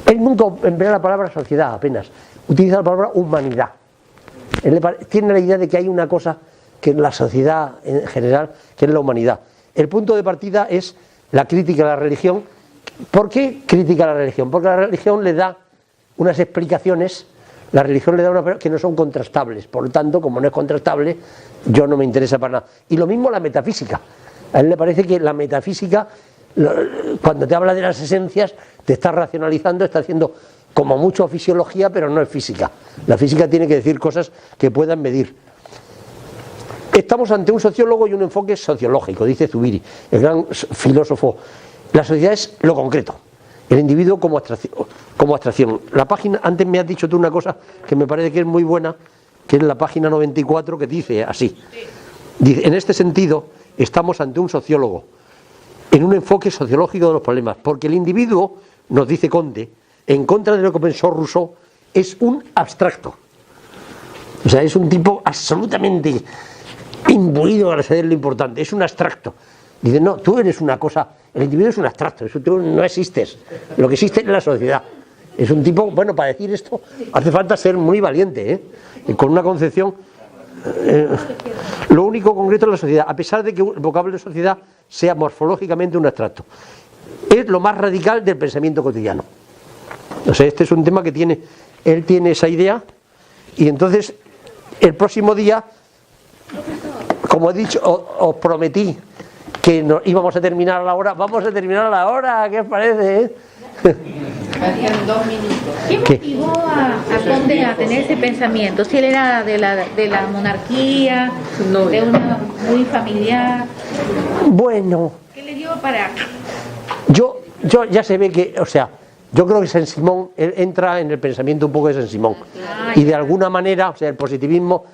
Él nunca emplea la palabra sociedad apenas. Utiliza la palabra humanidad. Él tiene la idea de que hay una cosa que en la sociedad en general, que es la humanidad. El punto de partida es la crítica a la religión. ¿Por qué critica a la religión? Porque la religión le da unas explicaciones, la religión le da unas que no son contrastables. Por lo tanto, como no es contrastable, yo no me interesa para nada. Y lo mismo la metafísica. A él le parece que la metafísica, cuando te habla de las esencias, te está racionalizando, está haciendo como mucho fisiología, pero no es física. La física tiene que decir cosas que puedan medir. Estamos ante un sociólogo y un enfoque sociológico, dice Zubiri, el gran filósofo. La sociedad es lo concreto, el individuo como abstracción. La página, antes me has dicho tú una cosa que me parece que es muy buena, que es la página 94, que dice así. Dice, en este sentido, estamos ante un sociólogo, en un enfoque sociológico de los problemas, porque el individuo, nos dice Comte, en contra de lo que pensó Rousseau, es un abstracto. O sea, es un tipo absolutamente imbuido para saber lo importante, es un abstracto. Dice, no, tú eres una cosa, el individuo es un abstracto, eso tú no existes, lo que existe es la sociedad. Es un tipo, bueno, para decir esto hace falta ser muy valiente, con una concepción, lo único concreto es la sociedad, a pesar de que el vocablo de sociedad sea morfológicamente un abstracto. Es lo más radical del pensamiento cotidiano. O sea, este es un tema que él tiene esa idea, y entonces el próximo día, como he dicho, os prometí que íbamos a terminar a la hora. Vamos a terminar a la hora, ¿qué os parece? Faltan 2 minutos. ¿Qué motivó a Comte a tener ese pensamiento? Si él era de la monarquía, de una muy familiar. Bueno. ¿Qué le dio para...? Yo ya se ve que, o sea, yo creo que Saint-Simon entra en el pensamiento un poco de Saint-Simon. Y de alguna manera, o sea, el positivismo